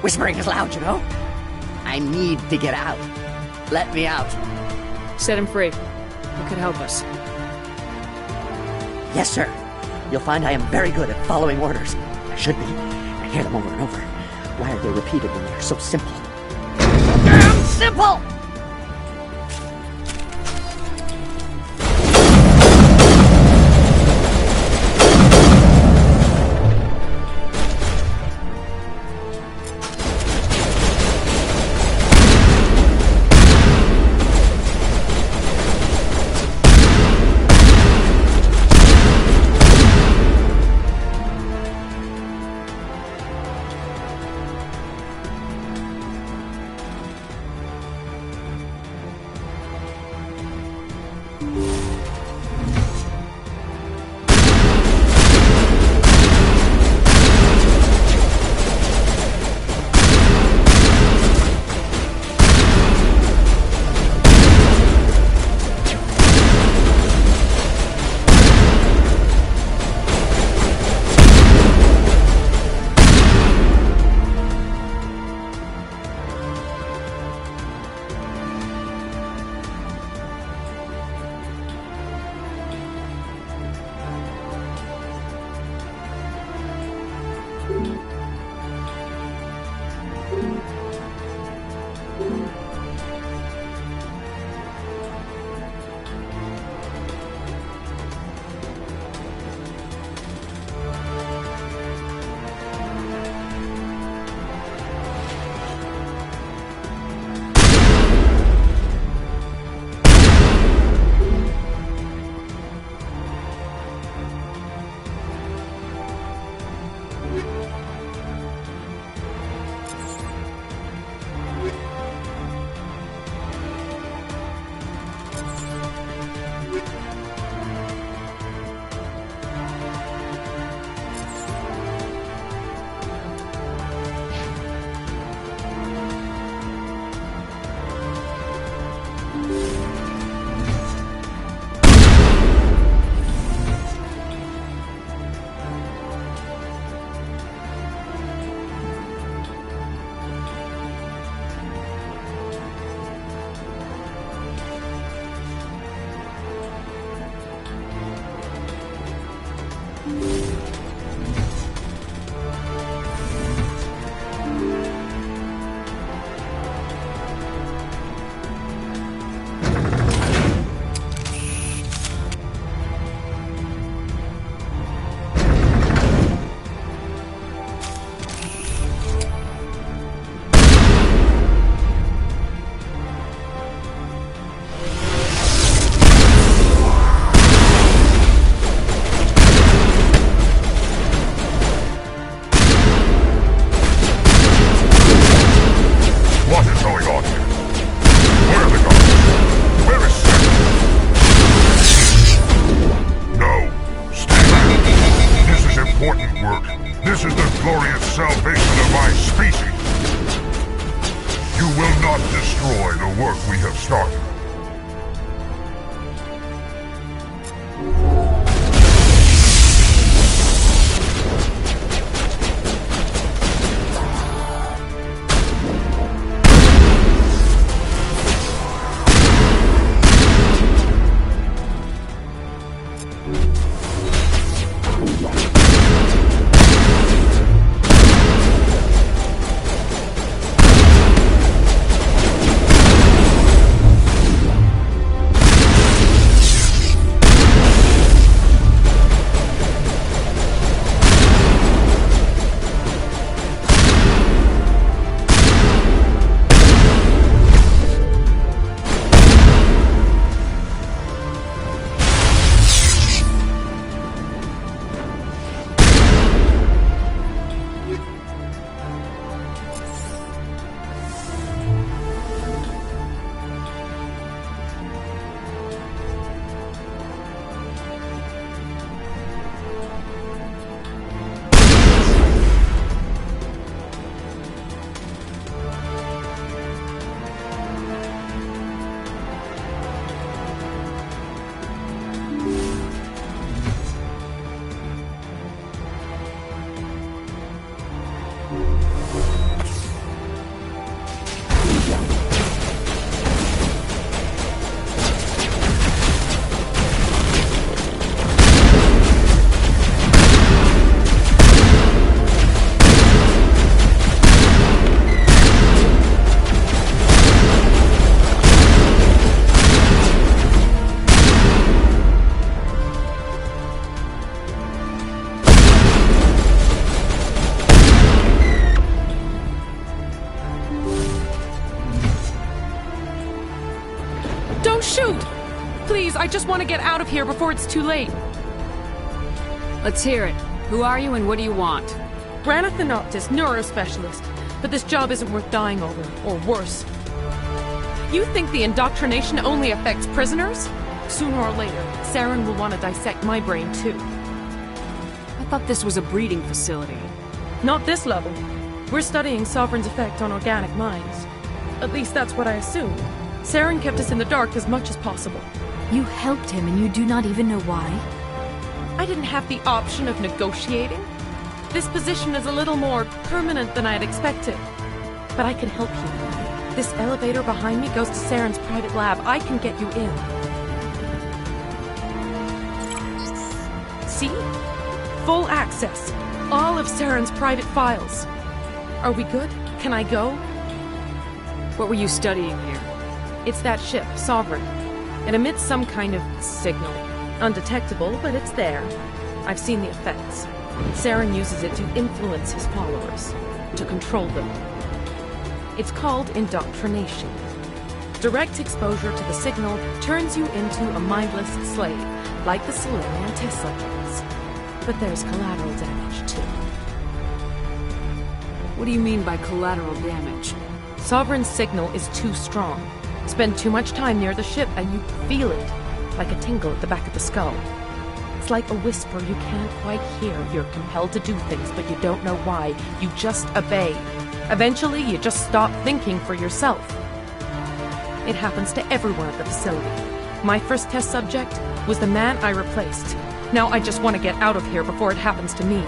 Whispering is loud, you know? I need to get out. Let me out. Set him free. It could help us. Yes, sir. You'll find I am very good at following orders. I should be. I hear them over and over. Why are they repeated when they're so simple? So damn simple! glorious salvation of my species. You will not destroy the work we have started. I just want to get out of here before it's too late. Let's hear it. Who are you and what do you want? Granith the Noctis, neurospecialist. But this job isn't worth dying over, or worse. You think the indoctrination only affects prisoners? Sooner or later, Saren will want to dissect my brain too. I thought this was a breeding facility. Not this level. We're studying Sovereign's effect on organic minds. At least that's what I assume. Saren kept us in the dark as much as possible. You helped him and you do not even know why? I didn't have the option of negotiating. This position is a little more permanent than I had expected. But I can help you. This elevator behind me goes to Saren's private lab. I can get you in. See? Full access. All of Saren's private files. Are we good? Can I go? What were you studying here? It's that ship, Sovereign. It emits some kind of signal. Undetectable, but it's there. I've seen the effects. Saren uses it to influence his followers, to control them. It's called indoctrination. Direct exposure to the signal turns you into a mindless slave, like the Solarian test subjects. But there's collateral damage, too. What do you mean by collateral damage? Sovereign's signal is too strong. Spend too much time near the ship and you feel it, like a tingle at the back of the skull. It's like a whisper you can't quite hear. You're compelled to do things, but you don't know why. You just obey. Eventually, you just stop thinking for yourself. It happens to everyone at the facility. My first test subject was the man I replaced. Now I just want to get out of here before it happens to me.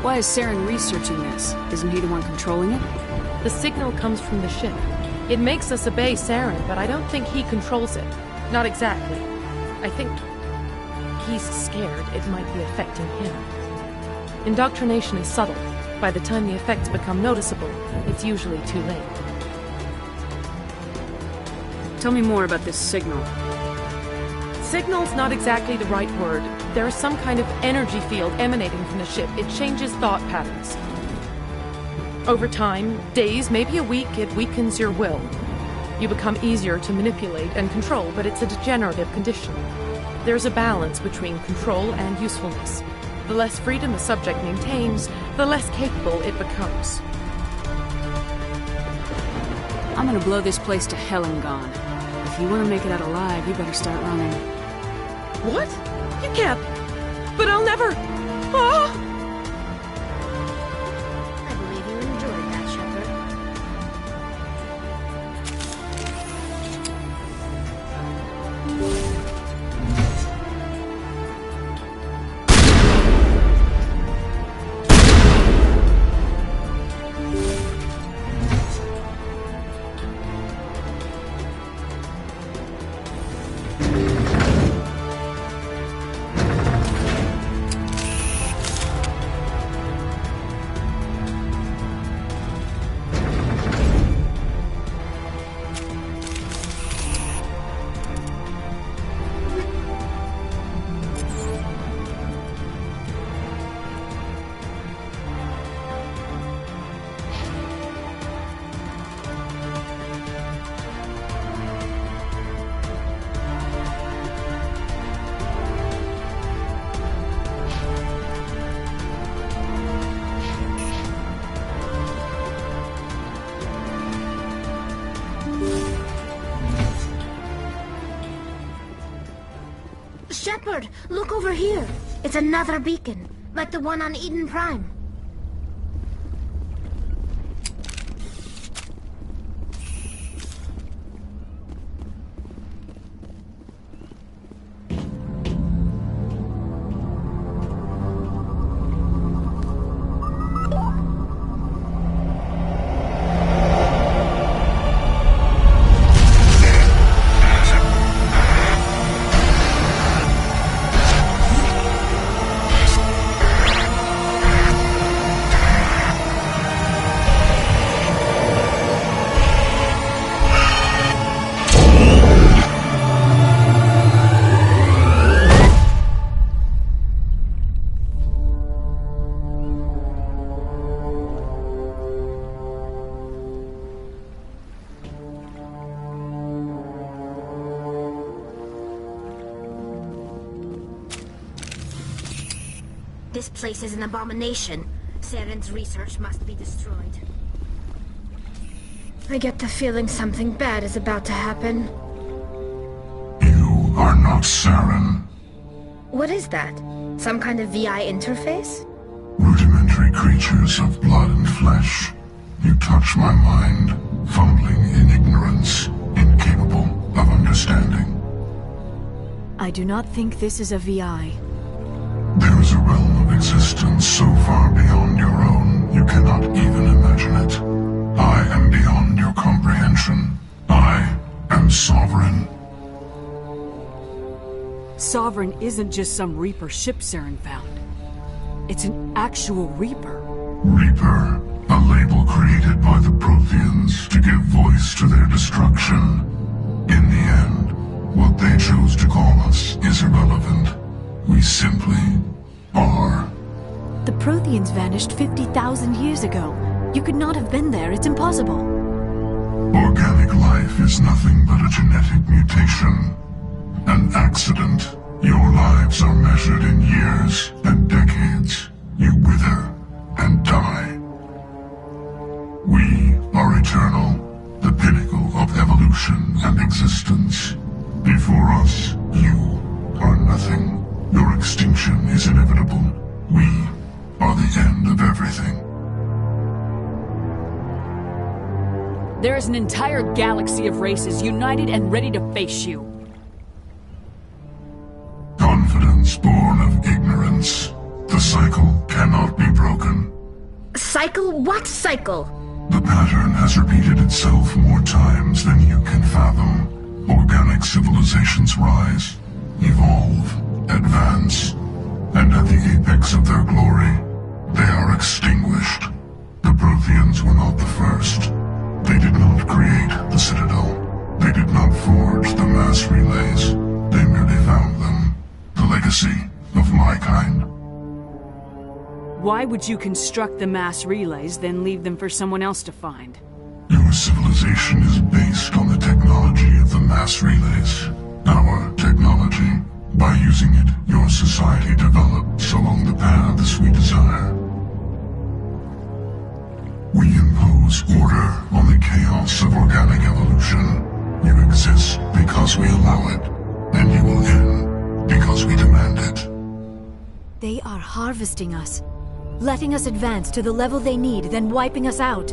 Why is Saren researching this? Isn't he the one controlling it? The signal comes from the ship. It makes us obey Saren, but I don't think he controls it. Not exactly. I think he's scared it might be affecting him. Indoctrination is subtle. By the time the effects become noticeable, it's usually too late. Tell me more about this signal. Signal's not exactly the right word. There is some kind of energy field emanating from the ship. It changes thought patterns. Over time, days, maybe a week, it weakens your will. You become easier to manipulate and control, but it's a degenerative condition. There's a balance between control and usefulness. The less freedom the subject maintains, the less capable it becomes. I'm gonna blow this place to hell and gone. If you want to make it out alive, you better start running. What? You can't. But I'll never. Ah! Shepard, look over here. It's another beacon, like the one on Eden Prime. This place is an abomination. Saren's research must be destroyed. I get the feeling something bad is about to happen. You are not Saren. What is that? Some kind of VI interface? Rudimentary creatures of blood and flesh. You touch my mind, fumbling in ignorance, incapable of understanding. I do not think this is a VI. There is a realm of existence so far beyond your own, you cannot even imagine it. I am beyond your comprehension. I am sovereign. Sovereign isn't just some Reaper ship Saren found. It's an actual Reaper. Reaper, a label created by the Protheans to give voice to their destruction. In the end, what they chose to call us is irrelevant. We simply are. The Protheans vanished 50,000 years ago. You could not have been there. It's impossible. Organic life is nothing but a genetic mutation. An accident. Your lives are measured in years and decades. You wither and die. We are eternal, the pinnacle of evolution and existence. Before us, you are nothing. Your extinction is inevitable. We are the end of everything. There is an entire galaxy of races united and ready to face you. Confidence born of ignorance. The cycle cannot be broken. Cycle? What cycle? The pattern has repeated itself more times than you can fathom. Organic civilizations rise, evolve, advance, and at the apex of their glory, they are extinguished. The Protheans were not the first. They did not create the Citadel. They did not forge the mass relays. They merely found them. The legacy of my kind. Why would you construct the mass relays, then leave them for someone else to find? Your civilization is based on the technology of the mass relays. Our technology. By using it, your society develops along the paths we desire. We impose order on the chaos of organic evolution. You exist because we allow it, and you will end because we demand it. They are harvesting us, letting us advance to the level they need, then wiping us out.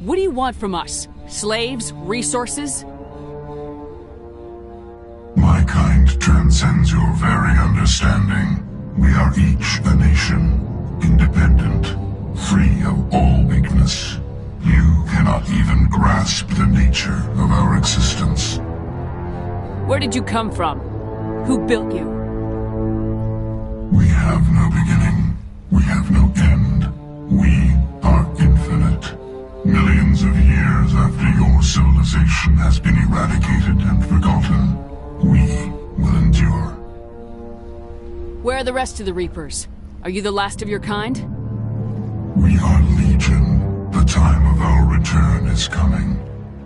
What do you want from us? Slaves? Resources? My kind transcends your very understanding. We are each a nation, independent, free of all weakness. You cannot even grasp the nature of our existence. Where did you come from? Who built you? We have no beginning. We have no end. We are infinite. Millions of years after your civilization has been eradicated and forgotten, we will endure. Where are the rest of the Reapers? Are you the last of your kind? We are legion. The time of our return is coming.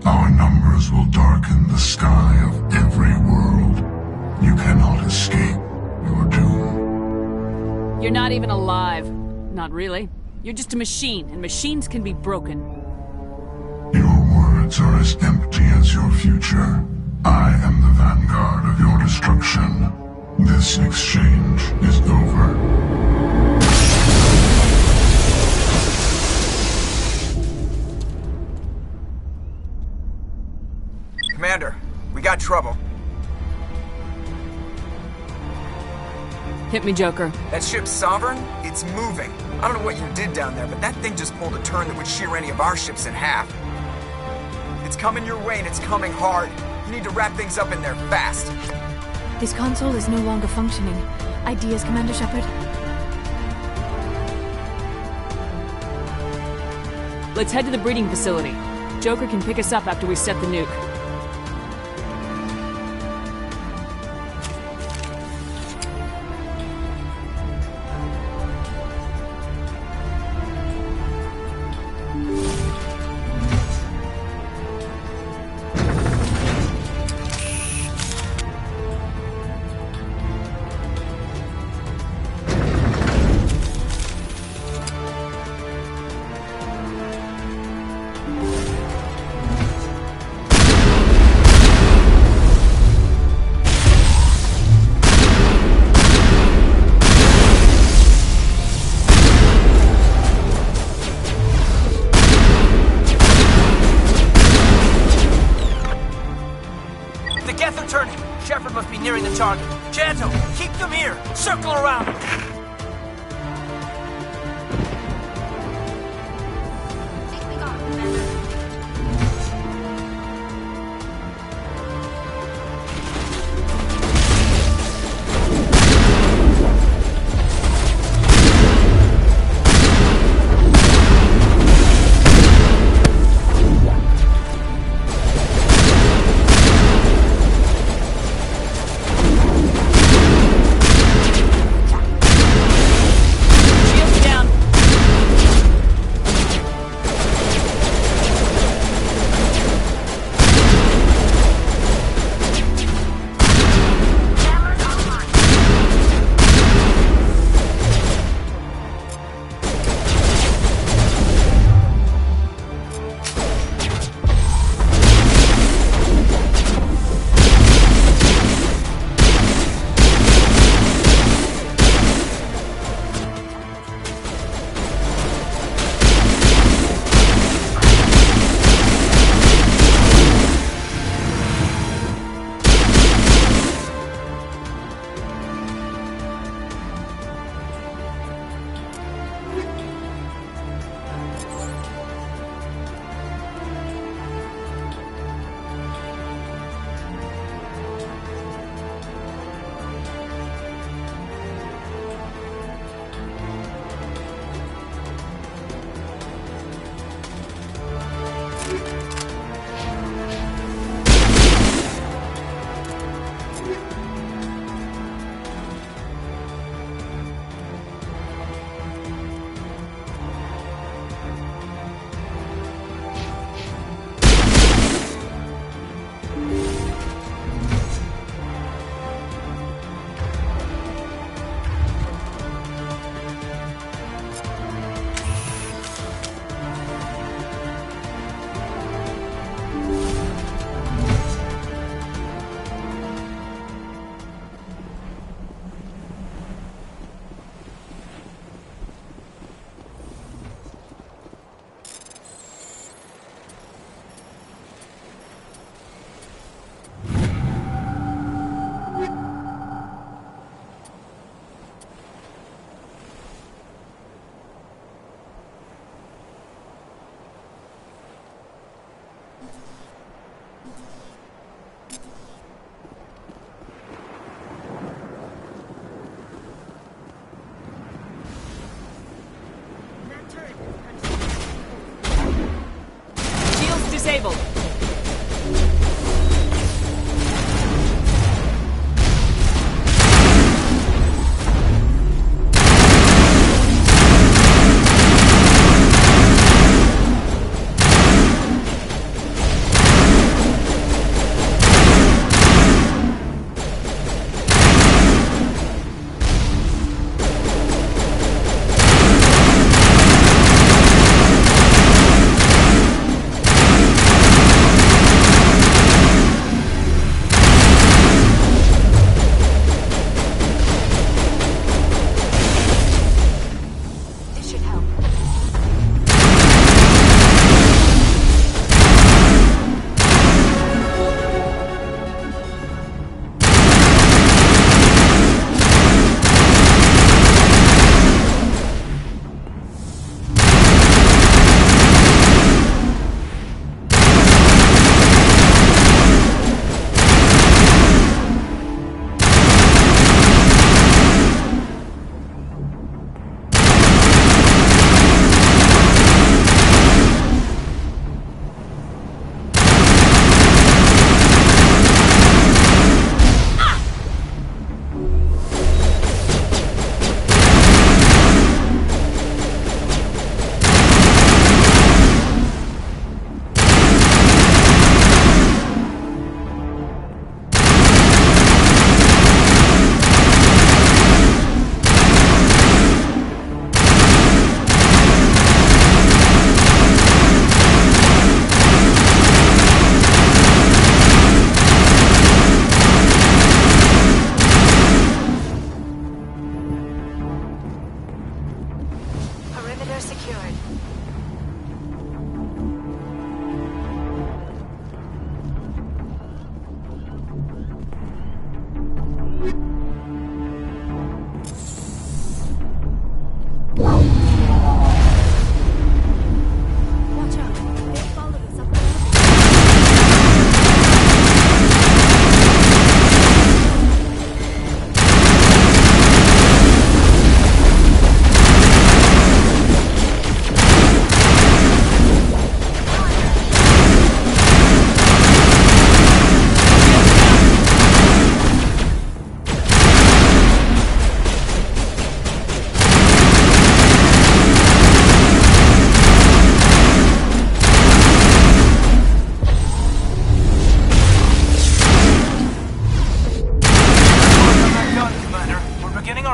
Our numbers will darken the sky of every world. You cannot escape your doom. You're not even alive. Not really. You're just a machine, and machines can be broken. Your words are as empty as your future. I am the vanguard of your destruction. This exchange is over. Commander, we got trouble. Hit me, Joker. That ship's Sovereign? It's moving. I don't know what you did down there, but that thing just pulled a turn that would shear any of our ships in half. It's coming your way, and it's coming hard. You need to wrap things up in there fast. This console is no longer functioning. Ideas, Commander Shepard? Let's head to the breeding facility. Joker can pick us up after we set the nuke. Nearing the target. Janto, keep them here. Circle around.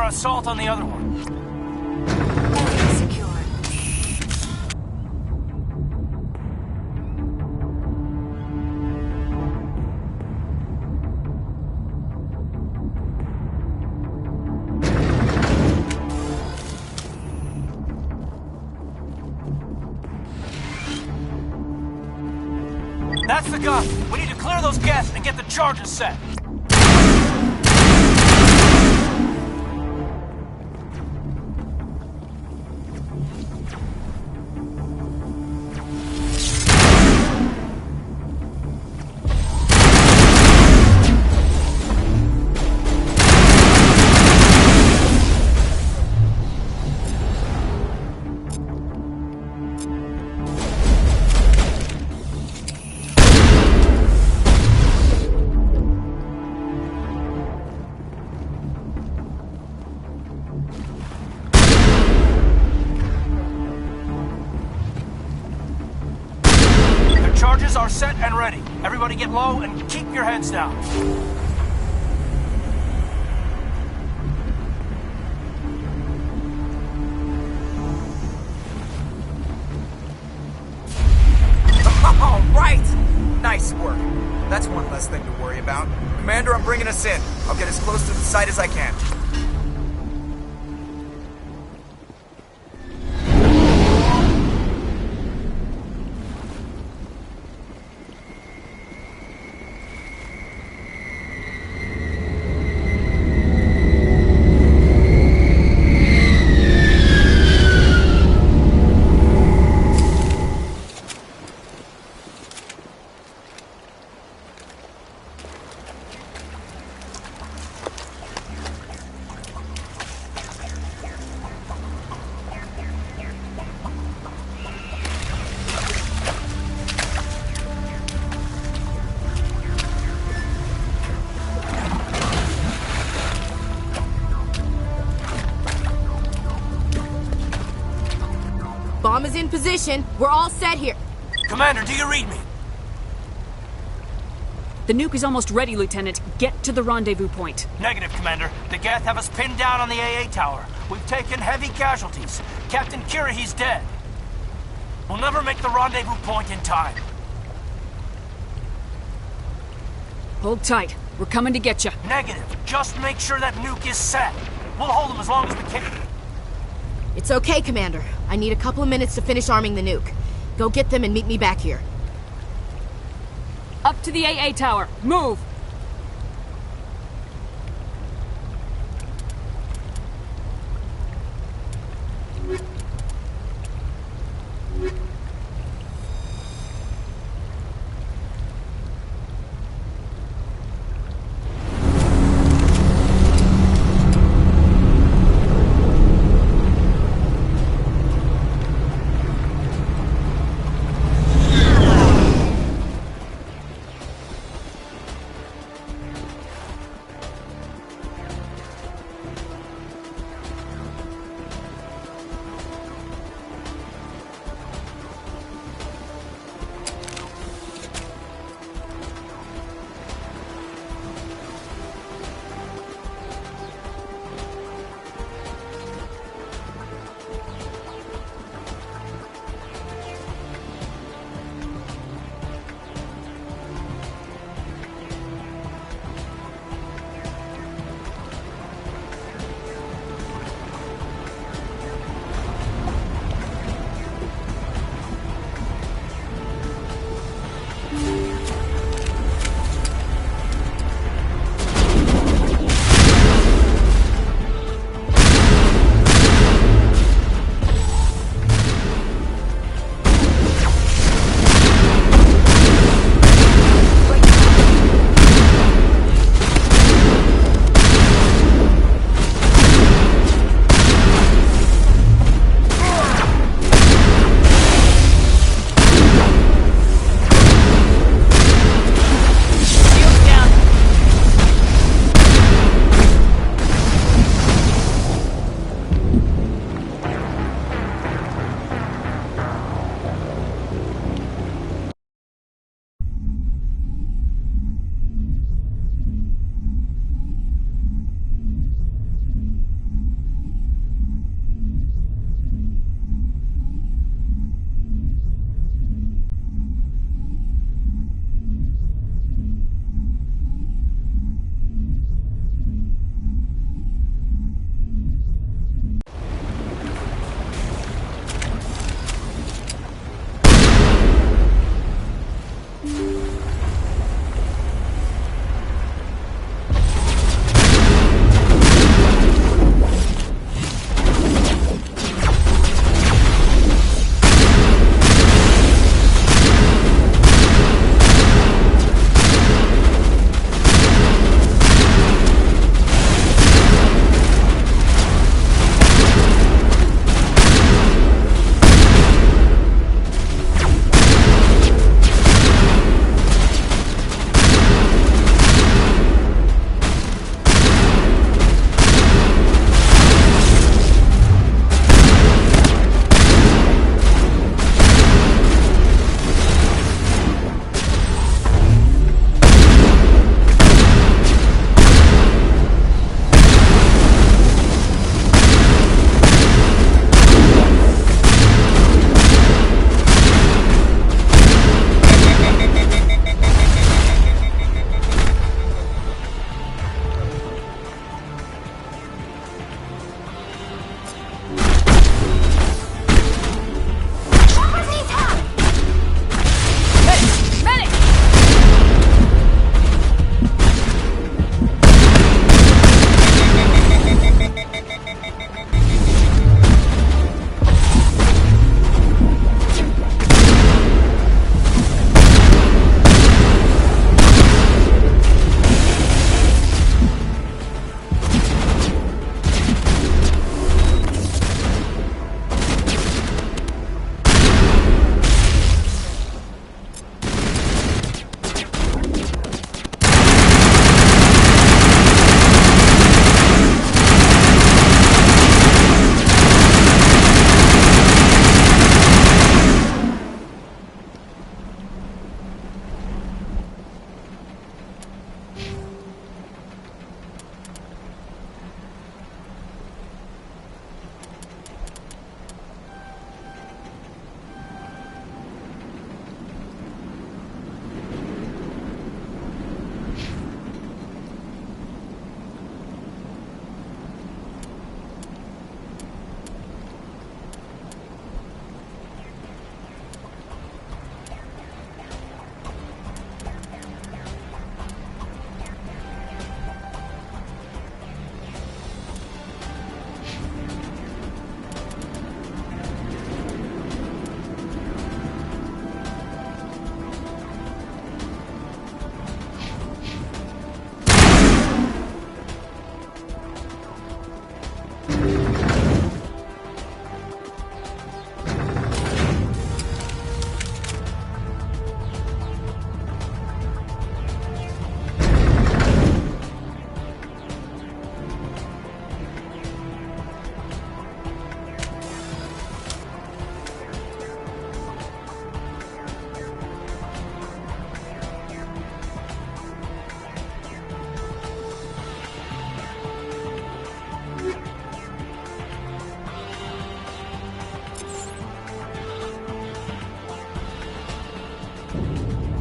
our assault on the other one. Secure. That's the gun. We need to clear those gases and get the charges set. Charges are set and ready. Everybody get low and keep your heads down. All right! Nice work. That's one less thing to worry about. Commander, I'm bringing us in. I'll get as close to the site as I can. Bomb is in position. We're all set here. Commander, do you read me? The nuke is almost ready, Lieutenant. Get to the rendezvous point. Negative, Commander. The Geth have us pinned down on the AA tower. We've taken heavy casualties. Captain Kirahi's dead. We'll never make the rendezvous point in time. Hold tight. We're coming to get you. Negative. Just make sure that nuke is set. We'll hold them as long as we can. It's okay, Commander. I need a couple of minutes to finish arming the nuke. Go get them and meet me back here. Up to the AA tower. Move!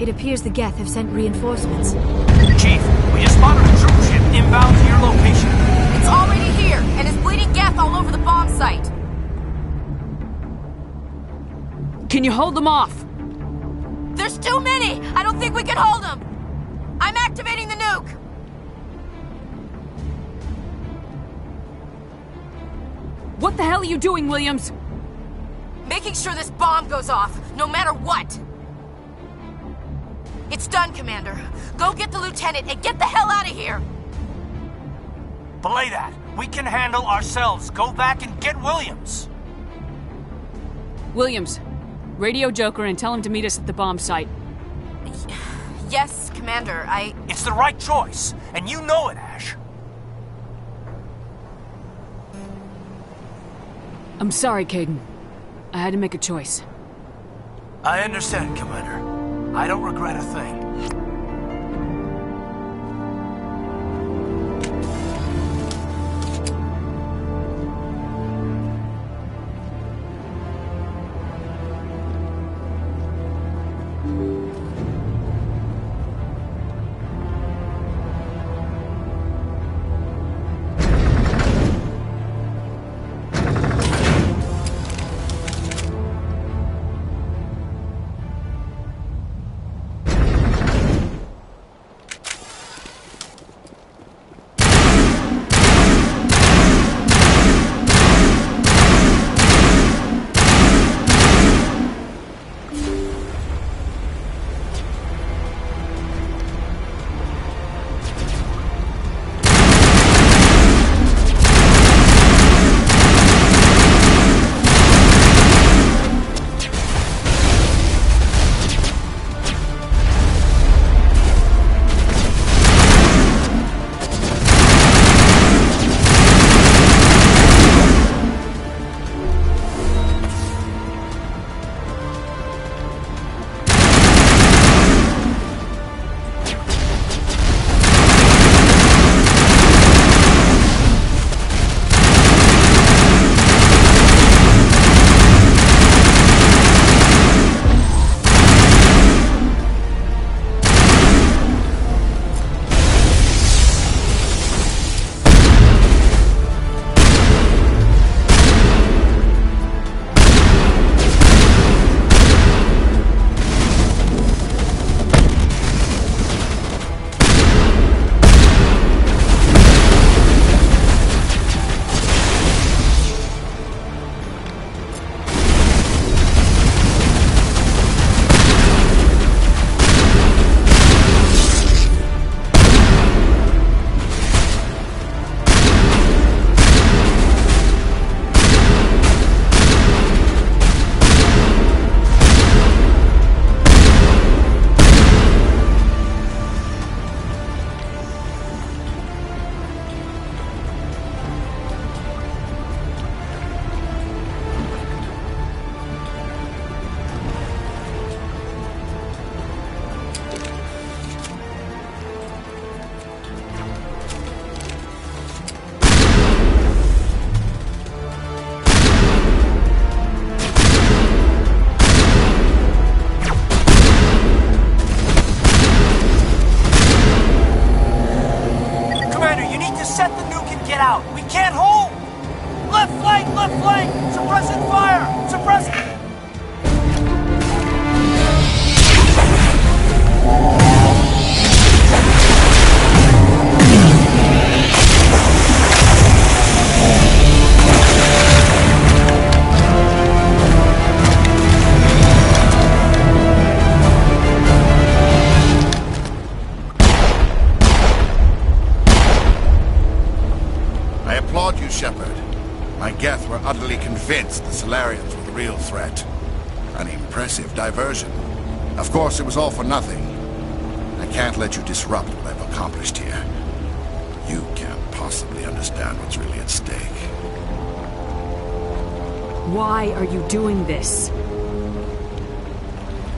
It appears the Geth have sent reinforcements. Chief, we just spotted a troop ship inbound to your location. It's already here, and is bleeding Geth all over the bomb site. Can you hold them off? There's too many! I don't think we can hold them! I'm activating the nuke! What the hell are you doing, Williams? Making sure this bomb goes off, no matter what! It's done, Commander. Go get the lieutenant and get the hell out of here! Belay that. We can handle ourselves. Go back and get Williams. Williams, radio Joker and tell him to meet us at the bomb site. Yes, Commander, It's the right choice, and you know it, Ash. I'm sorry, Caden. I had to make a choice. I understand, Commander. I don't regret a thing. Geth were utterly convinced the Solarians were the real threat. An impressive diversion. Of course, it was all for nothing. I can't let you disrupt what I've accomplished here. You can't possibly understand what's really at stake. Why are you doing this?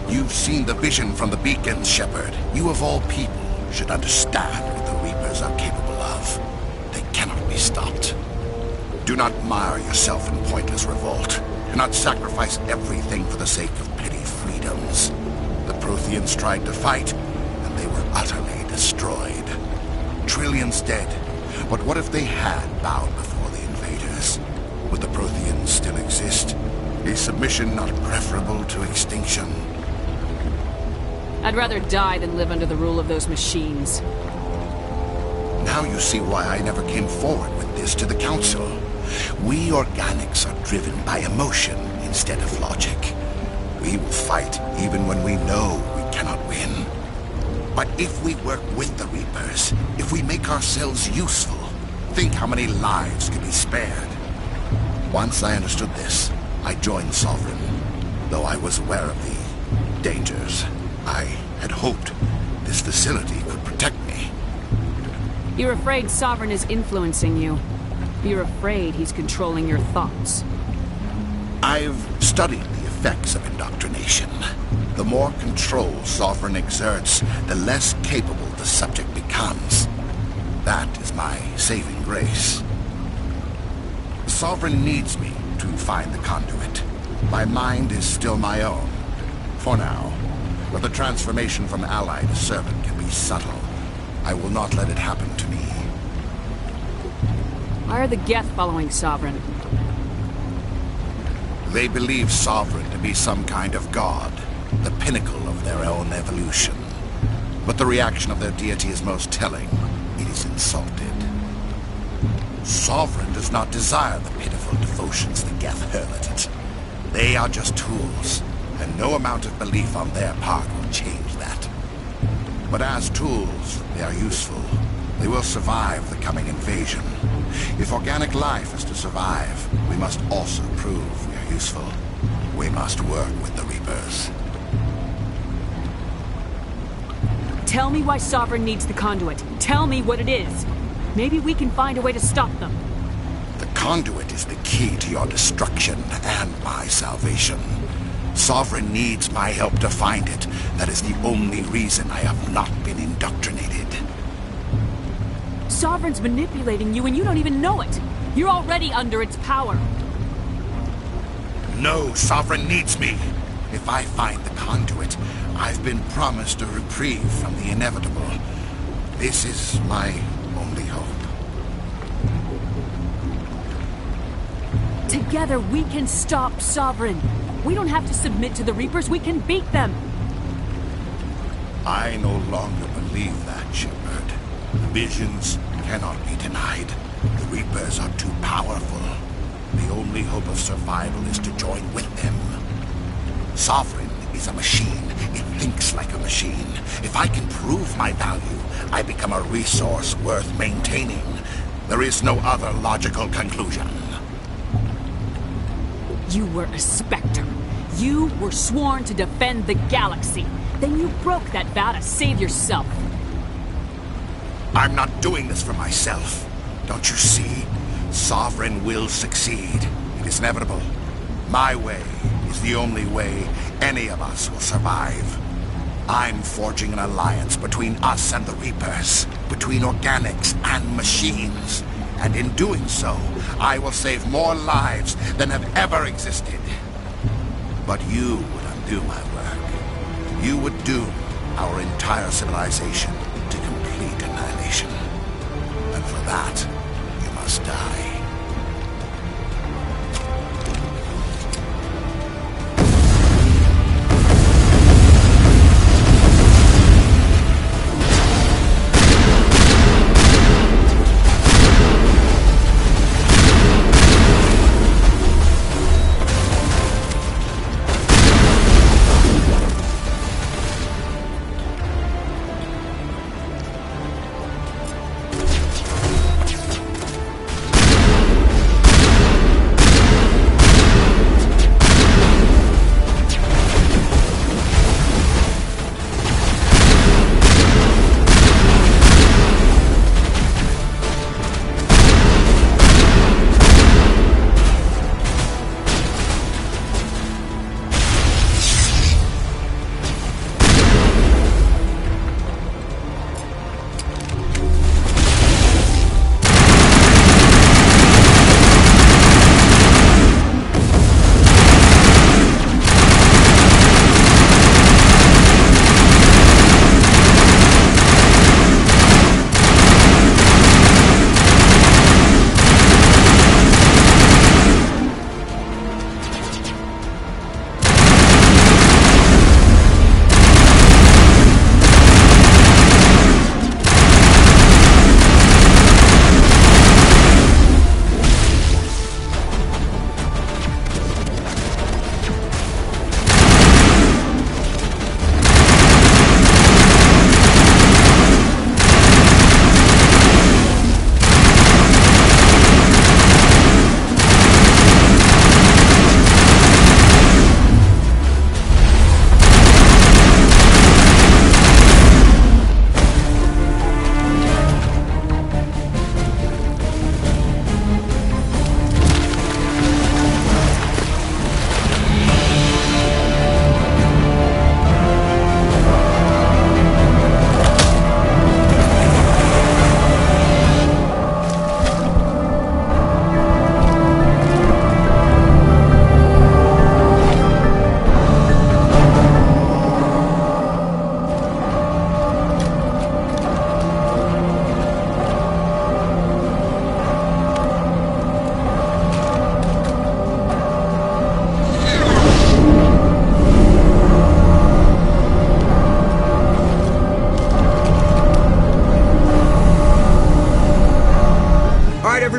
You've seen the vision from the beacons, Shepard. You of all people should understand what the Reapers are capable of. They cannot be stopped. Do not mire yourself in pointless revolt. Do not sacrifice everything for the sake of petty freedoms. The Protheans tried to fight, and they were utterly destroyed. Trillions dead. But what if they had bowed before the invaders? Would the Protheans still exist? Is submission not preferable to extinction? I'd rather die than live under the rule of those machines. Now you see why I never came forward with this to the Council. We organics are driven by emotion instead of logic. We will fight even when we know we cannot win. But if we work with the Reapers, if we make ourselves useful, think how many lives could be spared. Once I understood this, I joined Sovereign. Though I was aware of the dangers, I had hoped this facility could protect me. You're afraid Sovereign is influencing you. You're afraid he's controlling your thoughts. I've studied the effects of indoctrination. The more control Sovereign exerts, the less capable the subject becomes. That is my saving grace. Sovereign needs me to find the conduit. My mind is still my own, for now. But the transformation from ally to servant can be subtle. I will not let it happen to me. Why are the Geth following Sovereign? They believe Sovereign to be some kind of god, the pinnacle of their own evolution. But the reaction of their deity is most telling. It is insulted. Sovereign does not desire the pitiful devotions the Geth hurl at it. They are just tools, and no amount of belief on their part will change that. But as tools, they are useful. They will survive the coming invasion. If organic life is to survive, we must also prove we are useful. We must work with the Reapers. Tell me why Sovereign needs the conduit. Tell me what it is. Maybe we can find a way to stop them. The conduit is the key to your destruction and my salvation. Sovereign needs my help to find it. That is the only reason I have not been indoctrinated. Sovereign's manipulating you and you don't even know it. You're already under its power. No, Sovereign needs me. If I find the conduit, I've been promised a reprieve from the inevitable. This is my only hope. Together we can stop Sovereign. We don't have to submit to the Reapers, we can beat them. I no longer believe that, Shepard. Visions cannot be denied. The Reapers are too powerful. The only hope of survival is to join with them. Sovereign is a machine. It thinks like a machine. If I can prove my value, I become a resource worth maintaining. There is no other logical conclusion. You were a Spectre. You were sworn to defend the galaxy. Then you broke that vow to save yourself. I'm not doing this for myself. Don't you see? Sovereign will succeed. It is inevitable. My way is the only way any of us will survive. I'm forging an alliance between us and the Reapers, between organics and machines. And in doing so, I will save more lives than have ever existed. But you would undo my work. You would doom our entire civilization to complete annihilation. And for that, you must die.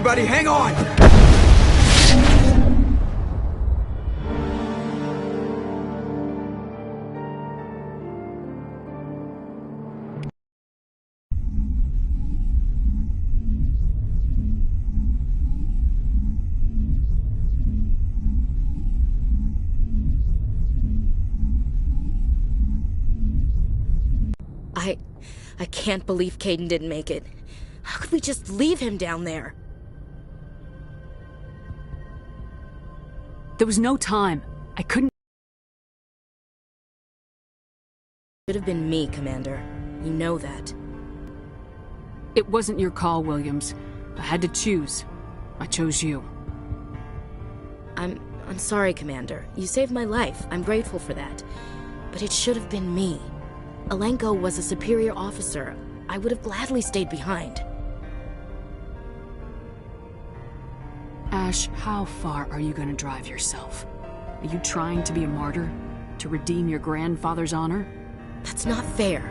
everybody, hang on! I can't believe Caden didn't make it. How could we just leave him down there? There was no time. I couldn't... It should have been me, Commander. You know that. It wasn't your call, Williams. I had to choose. I chose you. I'm sorry, Commander. You saved my life. I'm grateful for that. But it should have been me. Alenko was a superior officer. I would have gladly stayed behind. Ash, how far are you going to drive yourself? Are you trying to be a martyr? To redeem your grandfather's honor? That's not fair.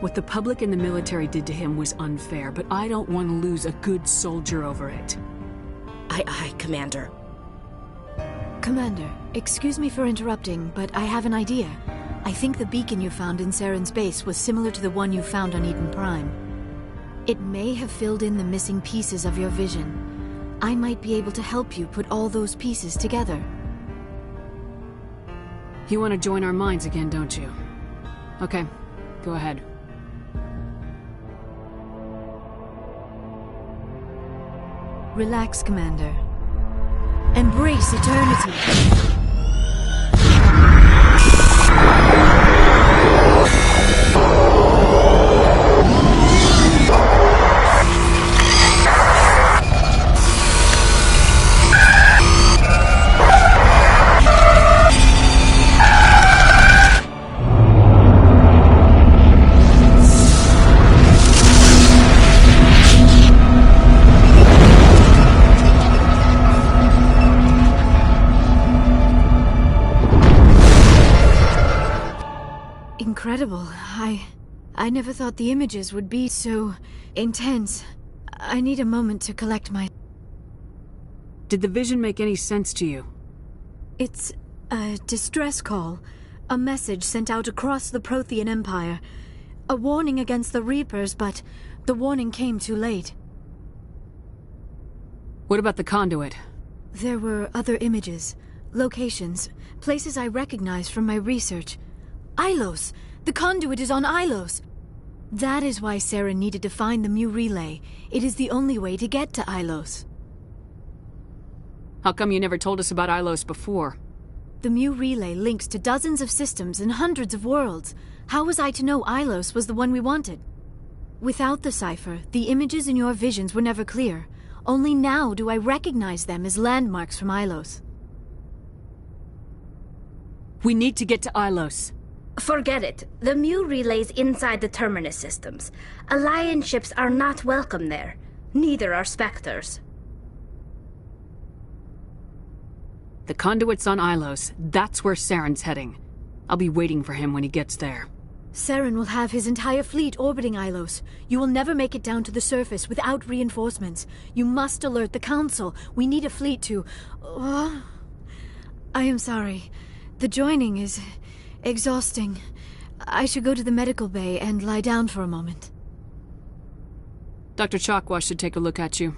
What the public and the military did to him was unfair, but I don't want to lose a good soldier over it. Aye, Commander. Commander, excuse me for interrupting, but I have an idea. I think the beacon you found in Saren's base was similar to the one you found on Eden Prime. It may have filled in the missing pieces of your vision. I might be able to help you put all those pieces together. You want to join our minds again, don't you? Okay, go ahead. Relax, Commander. Embrace eternity. Incredible. I never thought the images would be so intense. I need a moment to collect my... Did the vision make any sense to you? It's a distress call. A message sent out across the Prothean Empire. A warning against the Reapers, but the warning came too late. What about the conduit? There were other images, locations, places I recognized from my research. Ilos! The conduit is on Ilos! That is why Saren needed to find the Mu relay. It is the only way to get to Ilos. How come you never told us about Ilos before? The Mu relay links to dozens of systems and hundreds of worlds. How was I to know Ilos was the one we wanted? Without the cipher, the images in your visions were never clear. Only now do I recognize them as landmarks from Ilos. We need to get to Ilos. Forget it. The Mu relay's inside the Terminus systems. Alliance ships are not welcome there. Neither are Spectres. The conduit's on Ilos. That's where Saren's heading. I'll be waiting for him when he gets there. Saren will have his entire fleet orbiting Ilos. You will never make it down to the surface without reinforcements. You must alert the Council. We need a fleet to... I am sorry. The joining is... exhausting. I should go to the medical bay and lie down for a moment. Dr. Chakwa should take a look at you.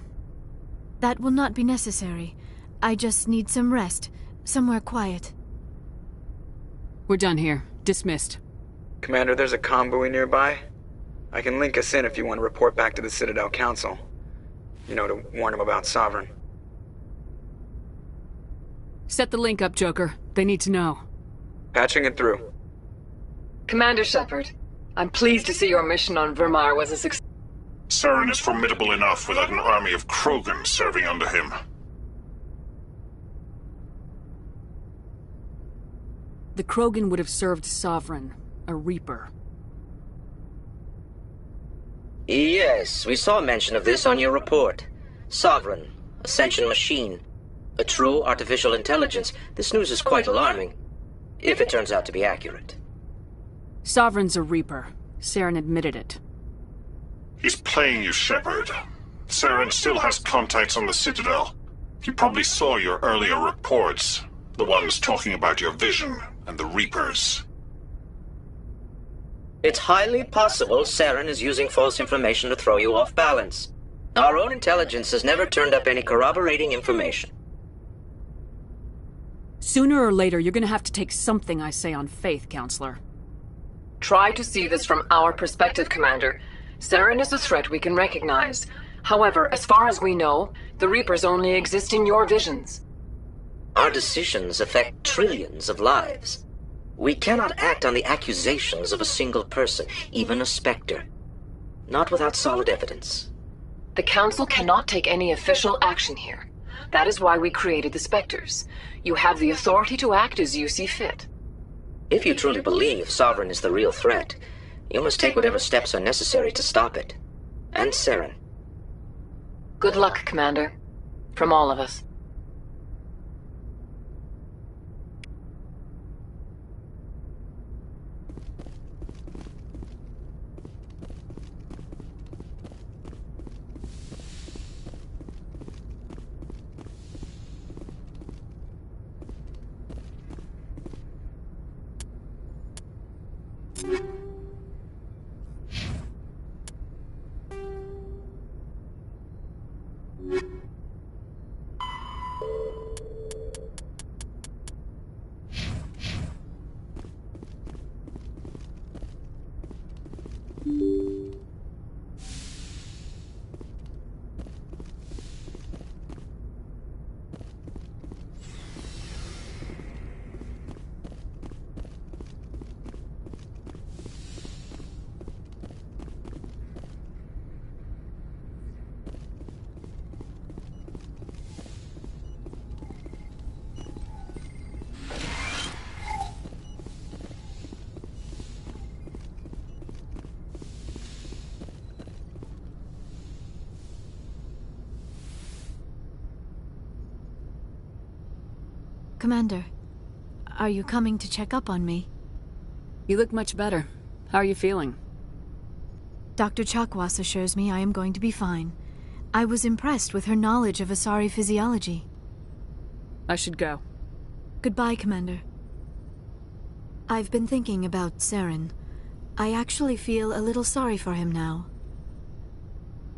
That will not be necessary. I just need some rest. Somewhere quiet. We're done here. Dismissed. Commander, there's a convoy nearby. I can link us in if you want to report back to the Citadel Council. You know, to warn them about Sovereign. Set the link up, Joker. They need to know. Patching it through. Commander Shepard, I'm pleased to see your mission on Vermar was a success. Saren is formidable enough without an army of Krogan serving under him. The Krogan would have served Sovereign, a Reaper. Yes, we saw mention of this on your report. Sovereign, Ascension machine, a true artificial intelligence. This news is quite alarming, if it turns out to be accurate. Sovereign's a Reaper. Saren admitted it. He's playing you, Shepard. Saren still has contacts on the Citadel. He probably saw your earlier reports. The ones talking about your vision and the Reapers. It's highly possible Saren is using false information to throw you off balance. Our own intelligence has never turned up any corroborating information. Sooner or later, you're gonna have to take something I say on faith, Counselor. Try to see this from our perspective, Commander. Saren is a threat we can recognize. However, as far as we know, the Reapers only exist in your visions. Our decisions affect trillions of lives. We cannot act on the accusations of a single person, even a Spectre. Not without solid evidence. The Council cannot take any official action here. That is why we created the Spectres. You have the authority to act as you see fit. If you truly believe Sovereign is the real threat, you must take whatever steps are necessary to stop it. And Saren. Good luck, Commander. From all of us. Commander, are you coming to check up on me? You look much better. How are you feeling? Dr. Chakwas assures me I am going to be fine. I was impressed with her knowledge of Asari physiology. I should go. Goodbye, Commander. I've been thinking about Saren. I actually feel a little sorry for him now.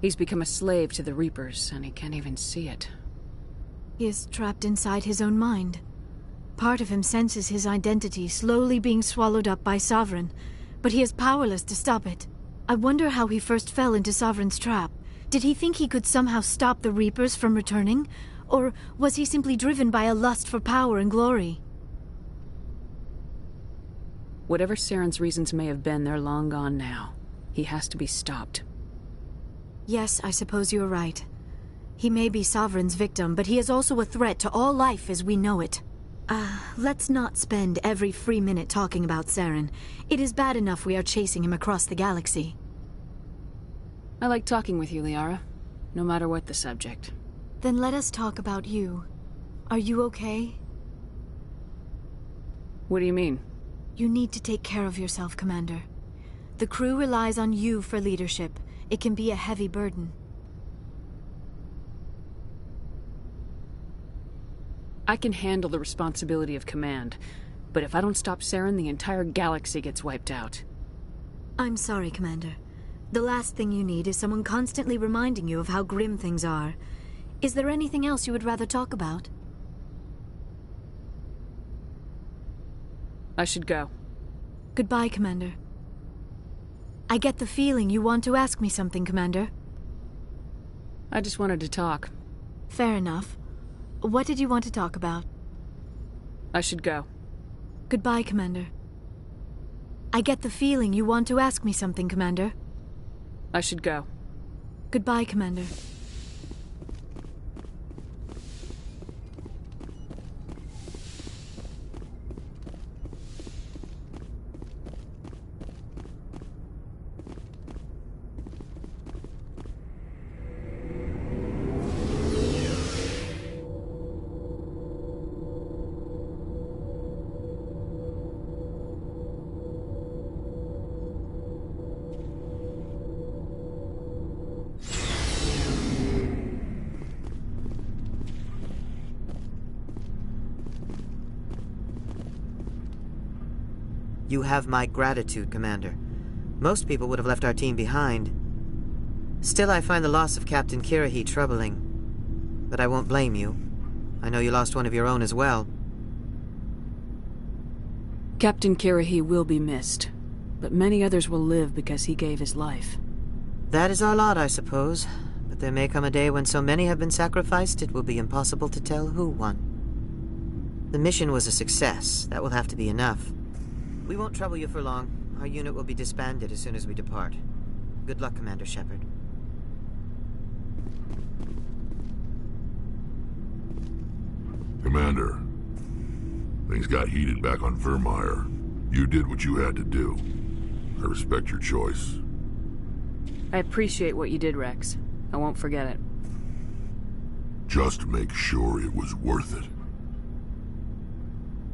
He's become a slave to the Reapers, and he can't even see it. He is trapped inside his own mind. Part of him senses his identity slowly being swallowed up by Sovereign, but he is powerless to stop it. I wonder how he first fell into Sovereign's trap. Did he think he could somehow stop the Reapers from returning? Or was he simply driven by a lust for power and glory? Whatever Saren's reasons may have been, they're long gone now. He has to be stopped. Yes, I suppose you're right. He may be Sovereign's victim, but he is also a threat to all life as we know it. Let's not spend every free minute talking about Saren. It is bad enough we are chasing him across the galaxy. I like talking with you, Liara. No matter what the subject. Then let us talk about you. Are you okay? What do you mean? You need to take care of yourself, Commander. The crew relies on you for leadership. It can be a heavy burden. I can handle the responsibility of command, but if I don't stop Saren, the entire galaxy gets wiped out. I'm sorry, Commander. The last thing you need is someone constantly reminding you of how grim things are. Is there anything else you would rather talk about? I should go. Goodbye, Commander. I get the feeling you want to ask me something, Commander. I just wanted to talk. Fair enough. What did you want to talk about? I should go. Goodbye, Commander. I get the feeling you want to ask me something, Commander. I should go. Goodbye, Commander. You have my gratitude, Commander. Most people would have left our team behind. Still, I find the loss of Captain Kirrahe troubling. But I won't blame you. I know you lost one of your own as well. Captain Kirrahe will be missed, but many others will live because he gave his life. That is our lot, I suppose. But there may come a day when so many have been sacrificed, it will be impossible to tell who won. The mission was a success. That will have to be enough. We won't trouble you for long. Our unit will be disbanded as soon as we depart. Good luck, Commander Shepard. Commander, things got heated back on Vermeer. You did what you had to do. I respect your choice. I appreciate what you did, Rex. I won't forget it. Just make sure it was worth it.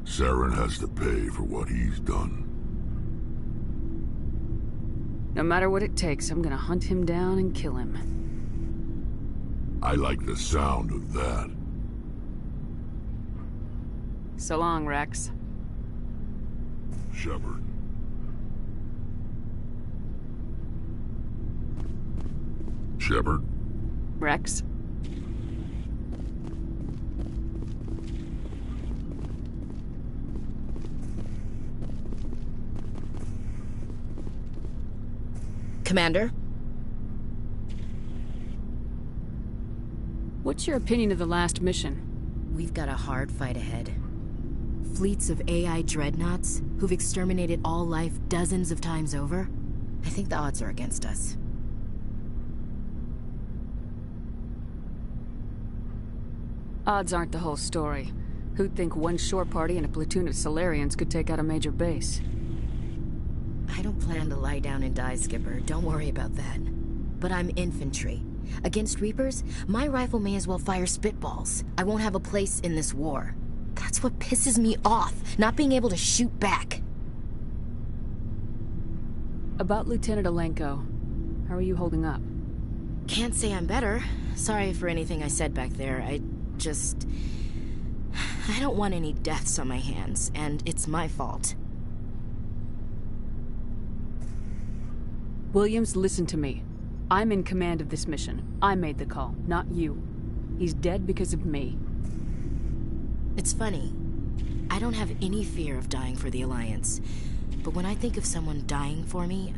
Saren has to pay for what he's done. No matter what it takes, I'm gonna hunt him down and kill him. I like the sound of that. So long, Rex. Shepard. Shepard? Rex? Commander? What's your opinion of the last mission? We've got a hard fight ahead. Fleets of AI dreadnoughts who've exterminated all life dozens of times over. I think the odds are against us. Odds aren't the whole story. Who'd think one shore party and a platoon of Solarians could take out a major base? I don't plan to lie down and die, Skipper. Don't worry about that. But I'm infantry. Against Reapers, my rifle may as well fire spitballs. I won't have a place in this war. That's what pisses me off, not being able to shoot back. About Lieutenant Alenko, how are you holding up? Can't say I'm better. Sorry for anything I said back there. I don't want any deaths on my hands, and it's my fault. Williams, listen to me. I'm in command of this mission. I made the call, not you. He's dead because of me. It's funny. I don't have any fear of dying for the Alliance. But when I think of someone dying for me...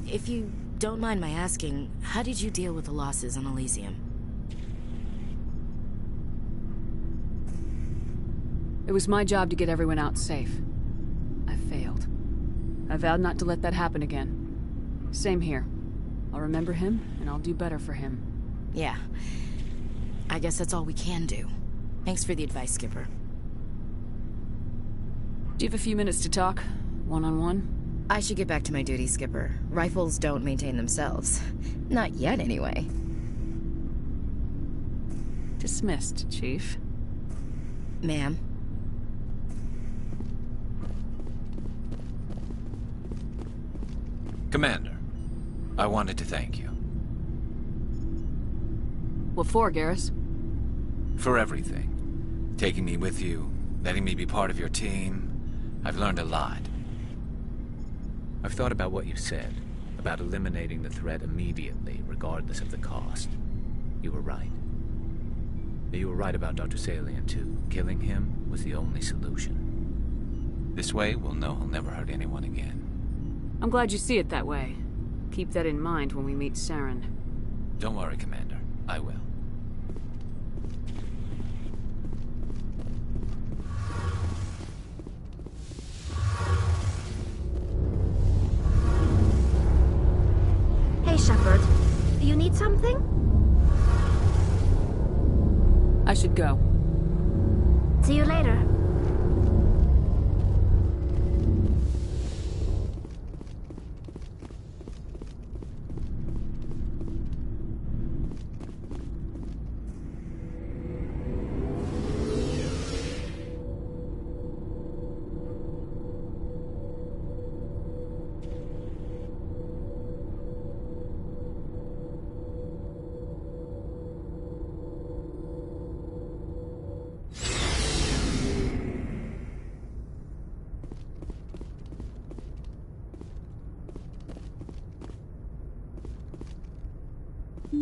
if you don't mind my asking, how did you deal with the losses on Elysium? It was my job to get everyone out safe. I failed. I vowed not to let that happen again. Same here. I'll remember him, and I'll do better for him. Yeah. I guess that's all we can do. Thanks for the advice, Skipper. Do you have a few minutes to talk? One-on-one? I should get back to my duty, Skipper. Rifles don't maintain themselves. Not yet, anyway. Dismissed, Chief. Ma'am? Commander, I wanted to thank you. What for, Garrus? For everything. Taking me with you, letting me be part of your team. I've learned a lot. I've thought about what you said, about eliminating the threat immediately, regardless of the cost. You were right. You were right about Dr. Salian, too. Killing him was the only solution. This way, we'll know he'll never hurt anyone again. I'm glad you see it that way. Keep that in mind when we meet Saren. Don't worry, Commander. I will. Hey, Shepard. You need something? I should go. See you later. I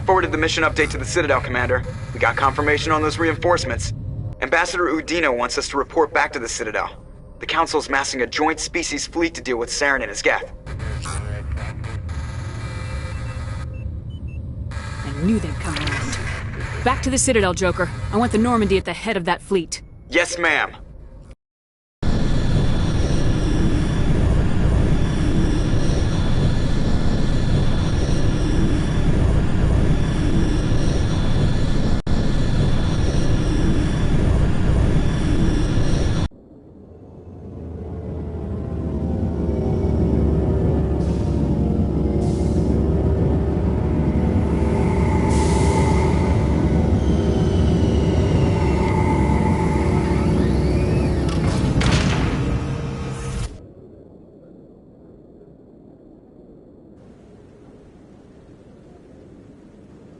forwarded the mission update to the Citadel, Commander. We got confirmation on those reinforcements. Ambassador Udina wants us to report back to the Citadel. The Council's massing a joint species fleet to deal with Saren and his Geth. I knew they'd come around. Back to the Citadel, Joker. I want the Normandy at the head of that fleet. Yes, ma'am.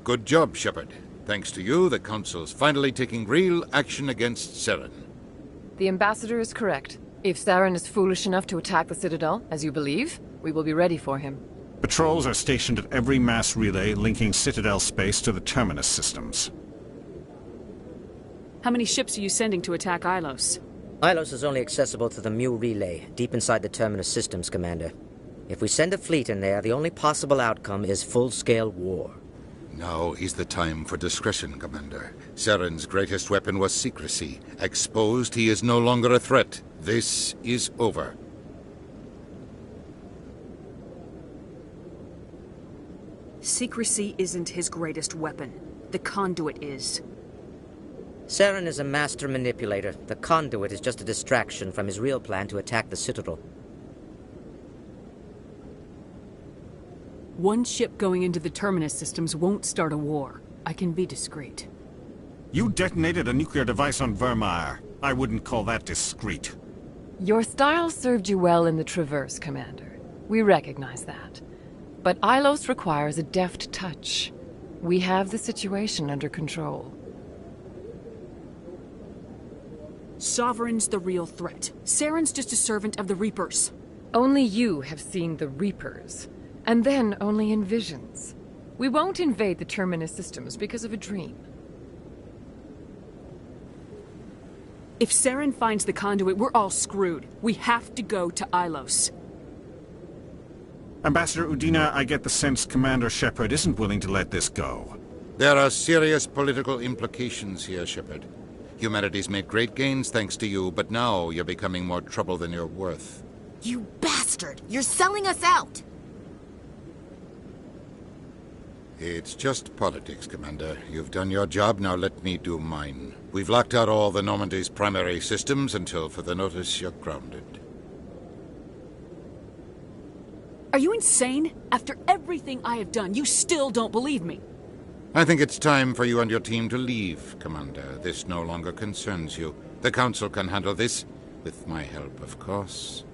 Good job, Shepard. Thanks to you, the Council's finally taking real action against Saren. The Ambassador is correct. If Saren is foolish enough to attack the Citadel, as you believe, we will be ready for him. Patrols are stationed at every mass relay linking Citadel space to the Terminus systems. How many ships are you sending to attack Ilos? Ilos is only accessible to the Mu relay, deep inside the Terminus systems, Commander. If we send a fleet in there, the only possible outcome is full-scale war. Now is the time for discretion, Commander. Saren's greatest weapon was secrecy. Exposed, he is no longer a threat. This is over. Secrecy isn't his greatest weapon. The conduit is. Saren is a master manipulator. The conduit is just a distraction from his real plan to attack the Citadel. One ship going into the Terminus systems won't start a war. I can be discreet. You detonated a nuclear device on Vermeer. I wouldn't call that discreet. Your style served you well in the Traverse, Commander. We recognize that. But Ilos requires a deft touch. We have the situation under control. Sovereign's the real threat. Saren's just a servant of the Reapers. Only you have seen the Reapers. And then only in visions. We won't invade the Terminus systems because of a dream. If Saren finds the conduit, we're all screwed. We have to go to Ilos. Ambassador Udina, I get the sense Commander Shepard isn't willing to let this go. There are serious political implications here, Shepard. Humanity's made great gains thanks to you, but now you're becoming more trouble than you're worth. You bastard! You're selling us out! It's just politics, Commander. You've done your job, now let me do mine. We've locked out all the Normandy's primary systems until further notice you're grounded. Are you insane? After everything I have done, you still don't believe me. I think it's time for you and your team to leave, Commander. This no longer concerns you. The Council can handle this, with my help, of course.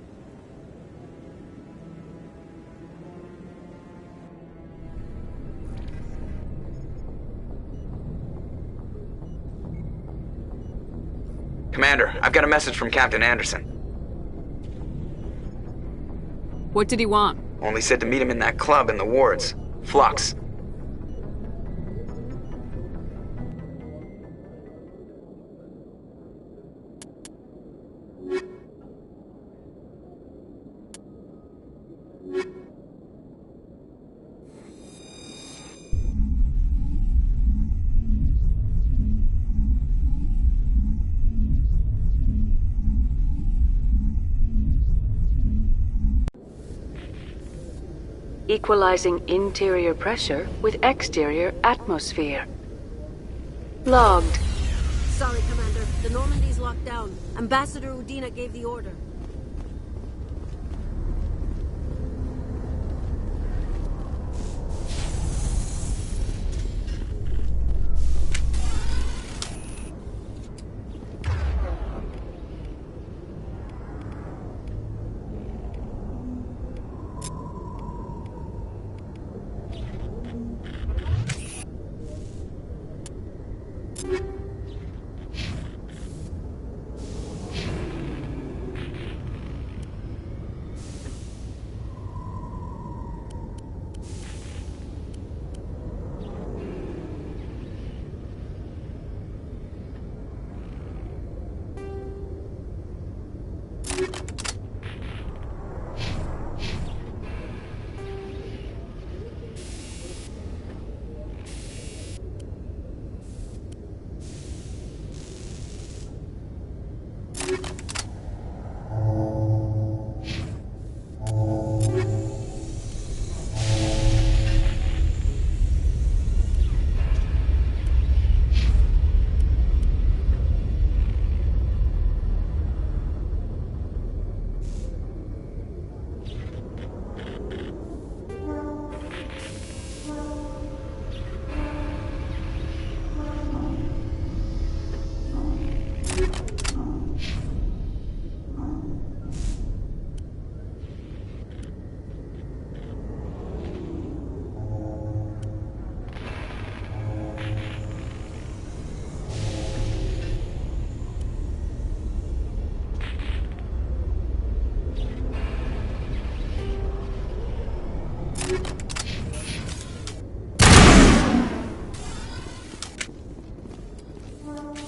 Commander, I've got a message from Captain Anderson. What did he want? Only said to meet him in that club in the wards. Flux. Equalizing interior pressure with exterior atmosphere. Logged. Sorry, Commander. The Normandy's locked down. Ambassador Udina gave the order.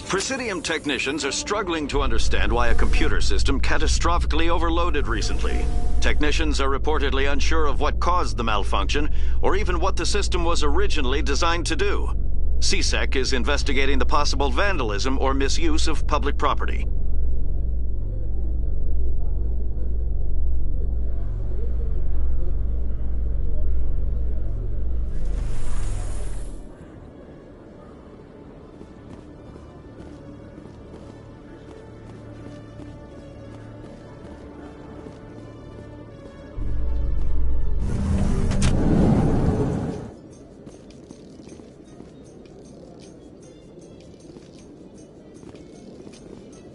Presidium technicians are struggling to understand why a computer system catastrophically overloaded recently. Technicians are reportedly unsure of what caused the malfunction, or even what the system was originally designed to do. CSEC is investigating the possible vandalism or misuse of public property.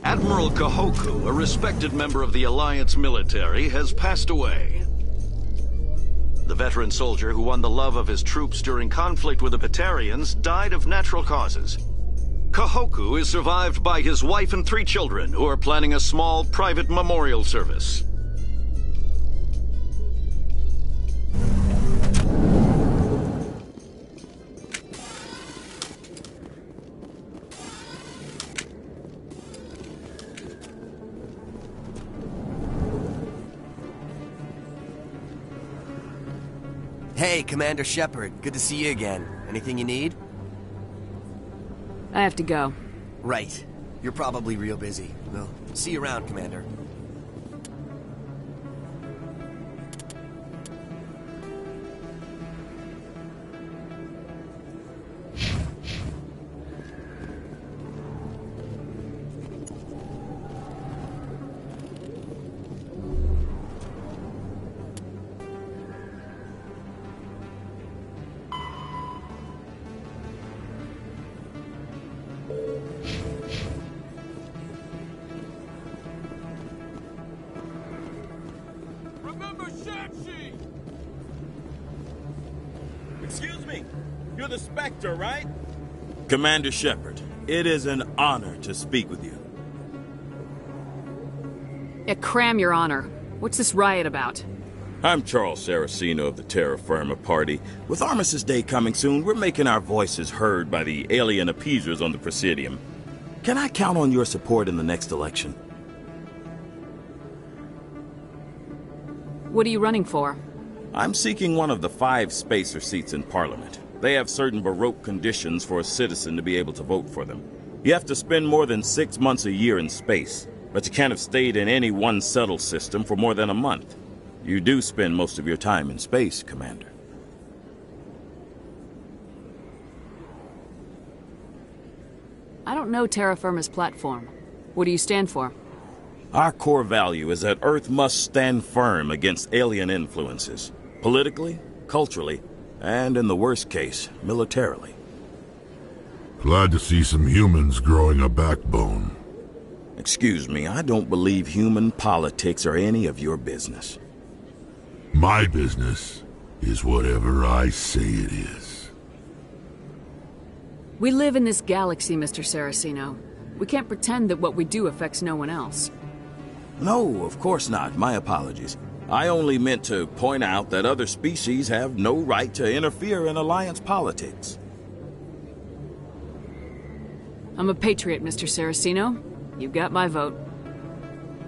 Admiral Kahoku, a respected member of the Alliance military, has passed away. The veteran soldier who won the love of his troops during conflict with the Batarians died of natural causes. Kahoku is survived by his wife and 3 children, who are planning a small private memorial service. Hey, Commander Shepard. Good to see you again. Anything you need? I have to go. Right. You're probably real busy. Well, see you around, Commander. Excuse me, you're the Spectre, right? Commander Shepard, it is an honor to speak with you. Yeah, cram your honor. What's this riot about? I'm Charles Saraceno of the Terra Firma Party. With Armistice Day coming soon, we're making our voices heard by the alien appeasers on the Presidium. Can I count on your support in the next election? What are you running for? I'm seeking one of the 5 spacer seats in Parliament. They have certain Baroque conditions for a citizen to be able to vote for them. You have to spend more than 6 months a year in space, but you can't have stayed in any one settled system for more than a month. You do spend most of your time in space, Commander. I don't know Terra Firma's platform. What do you stand for? Our core value is that Earth must stand firm against alien influences. Politically, culturally, and in the worst case, militarily. Glad to see some humans growing a backbone. Excuse me, I don't believe human politics are any of your business. My business is whatever I say it is. We live in this galaxy, Mr. Saraceno. We can't pretend that what we do affects no one else. No, of course not. My apologies. I only meant to point out that other species have no right to interfere in Alliance politics. I'm a patriot, Mr. Saraceno. You got my vote.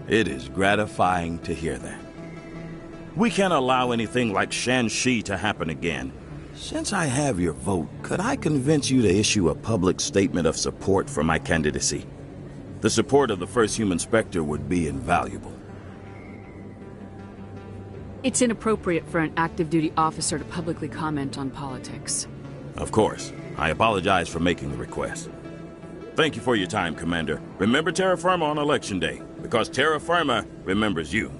It is gratifying to hear that. We can't allow anything like Shanxi to happen again. Since I have your vote, could I convince you to issue a public statement of support for my candidacy? The support of the first human Spectre would be invaluable. It's inappropriate for an active duty officer to publicly comment on politics. Of course. I apologize for making the request. Thank you for your time, Commander. Remember Terra Firma on Election Day, because Terra Firma remembers you.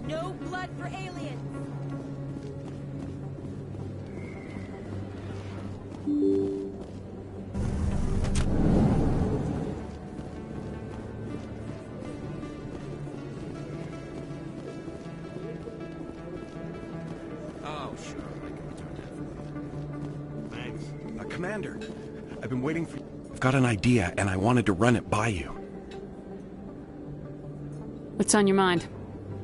No blood for aliens! Oh, sure. I can return that. Thanks. Commander, I've been waiting for you. I've got an idea, and I wanted to run it by you. What's on your mind?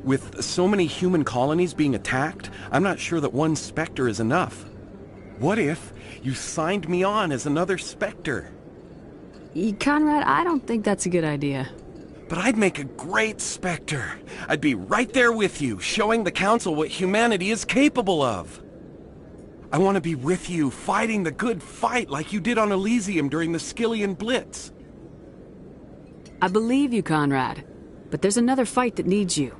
With so many human colonies being attacked, I'm not sure that one Spectre is enough. What if you signed me on as another Spectre? Conrad, I don't think that's a good idea. But I'd make a great Spectre. I'd be right there with you, showing the Council what humanity is capable of. I want to be with you, fighting the good fight like you did on Elysium during the Skillian Blitz. I believe you, Conrad. But there's another fight that needs you.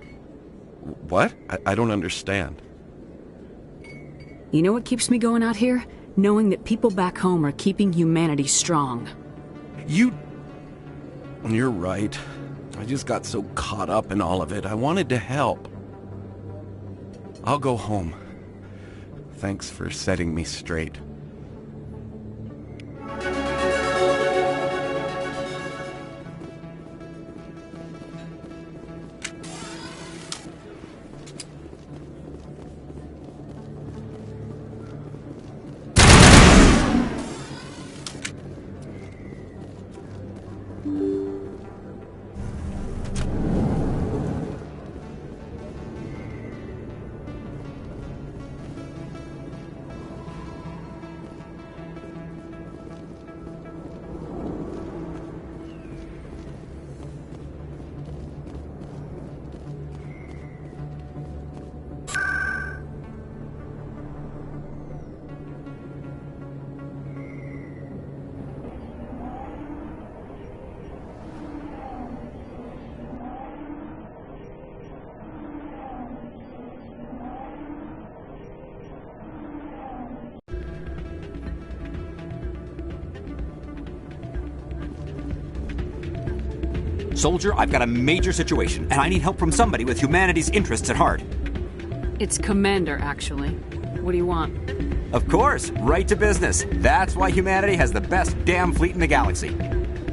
What? I don't understand. You know what keeps me going out here? Knowing that people back home are keeping humanity strong. You're right. I just got so caught up in all of it. I wanted to help. I'll go home. Thanks for setting me straight. Soldier, I've got a major situation, and I need help from somebody with humanity's interests at heart. It's Commander, actually. What do you want? Of course, right to business. That's why humanity has the best damn fleet in the galaxy.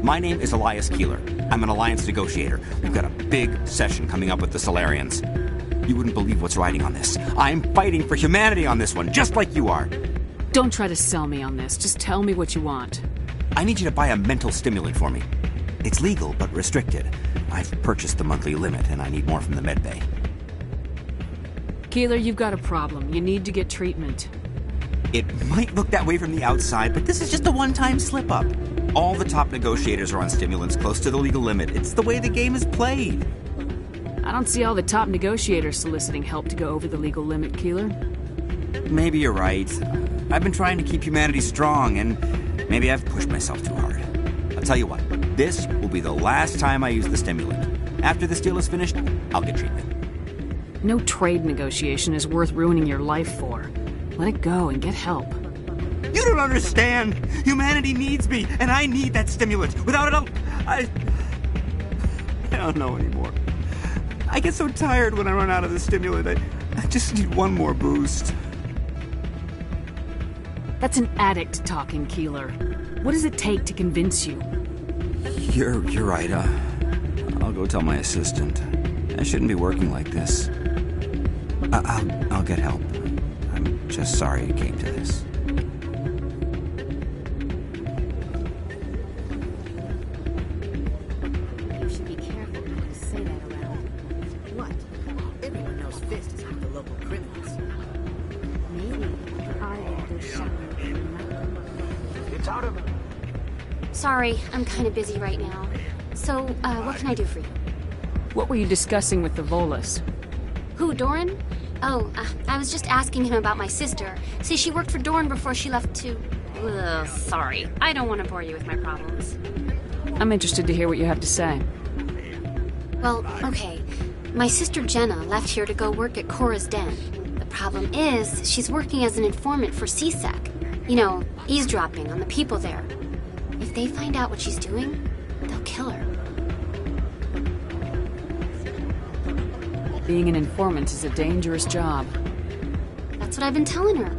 My name is Elias Keeler. I'm an Alliance negotiator. We've got a big session coming up with the Solarians. You wouldn't believe what's riding on this. I'm fighting for humanity on this one, just like you are. Don't try to sell me on this. Just tell me what you want. I need you to buy a mental stimulant for me. It's legal, but restricted. I've purchased the monthly limit, and I need more from the medbay. Keeler, you've got a problem. You need to get treatment. It might look that way from the outside, but this is just a one-time slip-up. All the top negotiators are on stimulants close to the legal limit. It's the way the game is played. I don't see all the top negotiators soliciting help to go over the legal limit, Keeler. Maybe you're right. I've been trying to keep humanity strong, and maybe I've pushed myself too hard. I'll tell you what, this will be the last time I use the stimulant. After this deal is finished, I'll get treatment. No trade negotiation is worth ruining your life for. Let it go and get help. You don't understand! Humanity needs me, and I need that stimulant. Without it, I don't know anymore. I get so tired when I run out of the stimulant. I just need one more boost. That's an addict talking, Keeler. What does it take to convince you? You're right. I'll go tell my assistant. I shouldn't be working like this. I'll get help. I'm just sorry it came to this. You should be careful not to say that around. What? Everyone knows Fist is with the local criminals. Maybe I will shout. It's out of... Sorry, I'm kind of busy right now. So, what can I do for you? What were you discussing with the Volus? Who, Doran? Oh, I was just asking him about my sister. See, she worked for Doran before she left to... Ugh, sorry. I don't want to bore you with my problems. I'm interested to hear what you have to say. Well, okay. My sister Jenna left here to go work at Cora's Den. The problem is, she's working as an informant for CSEC. You know, eavesdropping on the people there. If they find out what she's doing, they'll kill her. Being an informant is a dangerous job. That's what I've been telling her.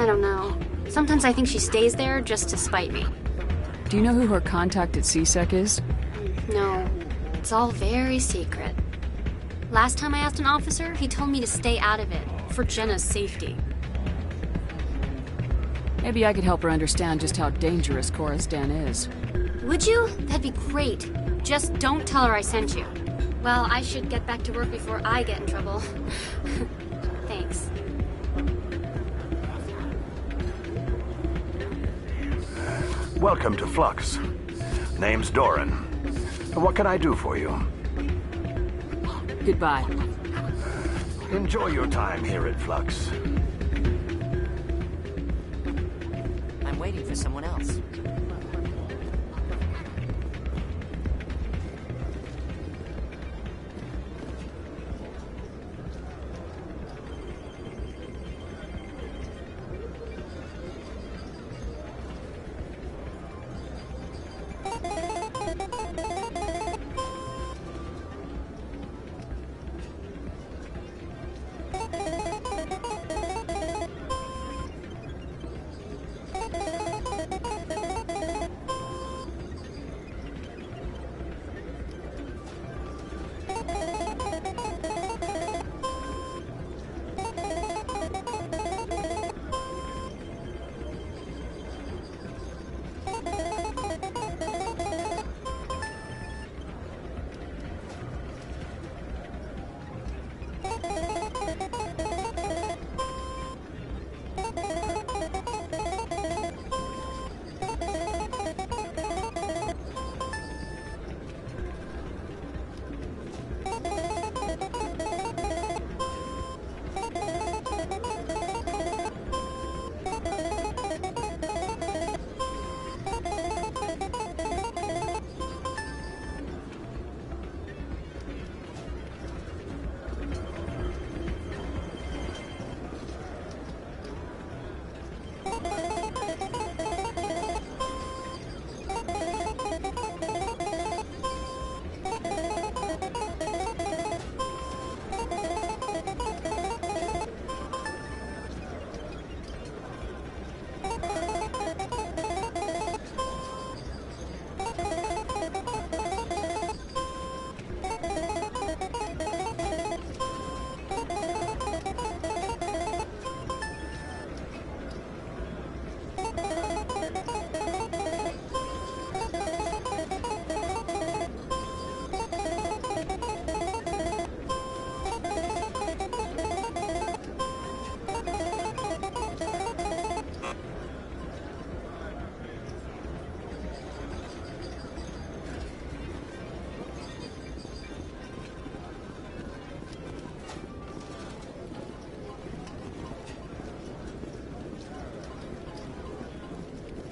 I don't know. Sometimes I think she stays there just to spite me. Do you know who her contact at CSEC is? No, it's all very secret. Last time I asked an officer, he told me to stay out of it, for Jenna's safety. Maybe I could help her understand just how dangerous Cora's Den is. Would you? That'd be great. Just don't tell her I sent you. Well, I should get back to work before I get in trouble. Thanks. Welcome to Flux. Name's Doran. What can I do for you? Goodbye. Enjoy your time here at Flux. I'm waiting for someone else.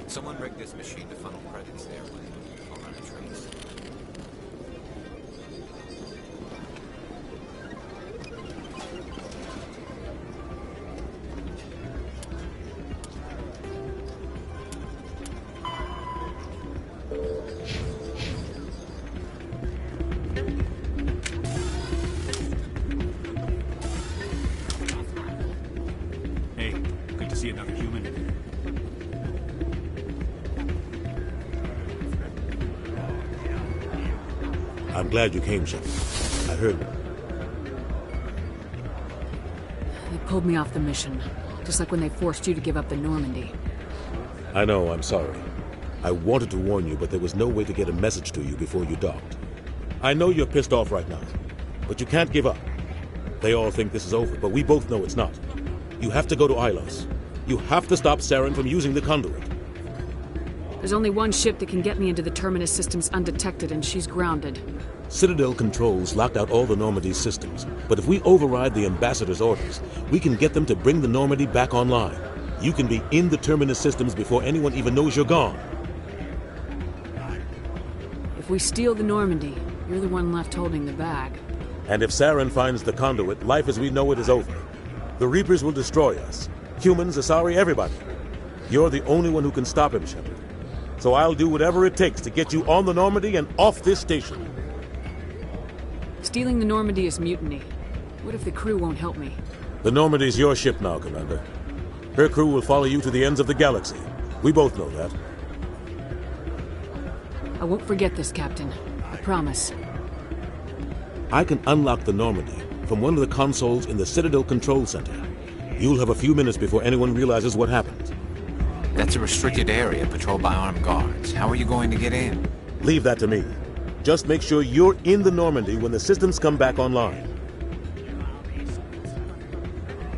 Someone rigged this machine to funnel credits their way. I'll run a trace. Hey, good to see another human. I'm glad you came, Shepard. I heard. They pulled me off the mission, just like when they forced you to give up the Normandy. I know, I'm sorry. I wanted to warn you, but there was no way to get a message to you before you docked. I know you're pissed off right now, but you can't give up. They all think this is over, but we both know it's not. You have to go to Ilos. You have to stop Saren from using the conduit. There's only one ship that can get me into the Terminus systems undetected, and she's grounded. Citadel controls locked out all the Normandy's systems, but if we override the Ambassador's orders, we can get them to bring the Normandy back online. You can be in the Terminus systems before anyone even knows you're gone. If we steal the Normandy, you're the one left holding the bag. And if Saren finds the conduit, life as we know it is over. The Reapers will destroy us. Humans, Asari, everybody. You're the only one who can stop him, Shepard. So I'll do whatever it takes to get you on the Normandy and off this station. Stealing the Normandy is mutiny. What if the crew won't help me? The Normandy's your ship now, Commander. Her crew will follow you to the ends of the galaxy. We both know that. I won't forget this, Captain. I promise. I can unlock the Normandy from one of the consoles in the Citadel Control Center. You'll have a few minutes before anyone realizes what happened. That's a restricted area patrolled by armed guards. How are you going to get in? Leave that to me. Just make sure you're in the Normandy when the systems come back online.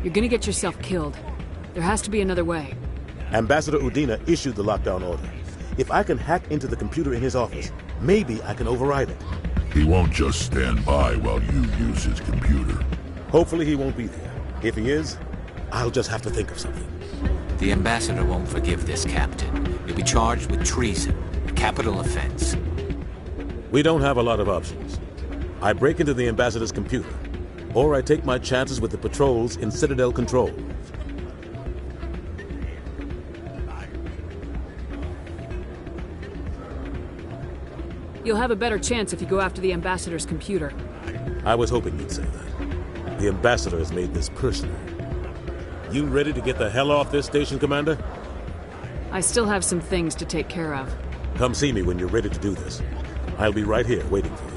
You're gonna get yourself killed. There has to be another way. Ambassador Udina issued the lockdown order. If I can hack into the computer in his office, maybe I can override it. He won't just stand by while you use his computer. Hopefully he won't be there. If he is, I'll just have to think of something. The ambassador won't forgive this, Captain. You'll be charged with treason, a capital offense. We don't have a lot of options. I break into the ambassador's computer, or I take my chances with the patrols in Citadel Control. You'll have a better chance if you go after the ambassador's computer. I was hoping you'd say that. The ambassador has made this personal. You ready to get the hell off this station, Commander? I still have some things to take care of. Come see me when you're ready to do this. I'll be right here waiting for you.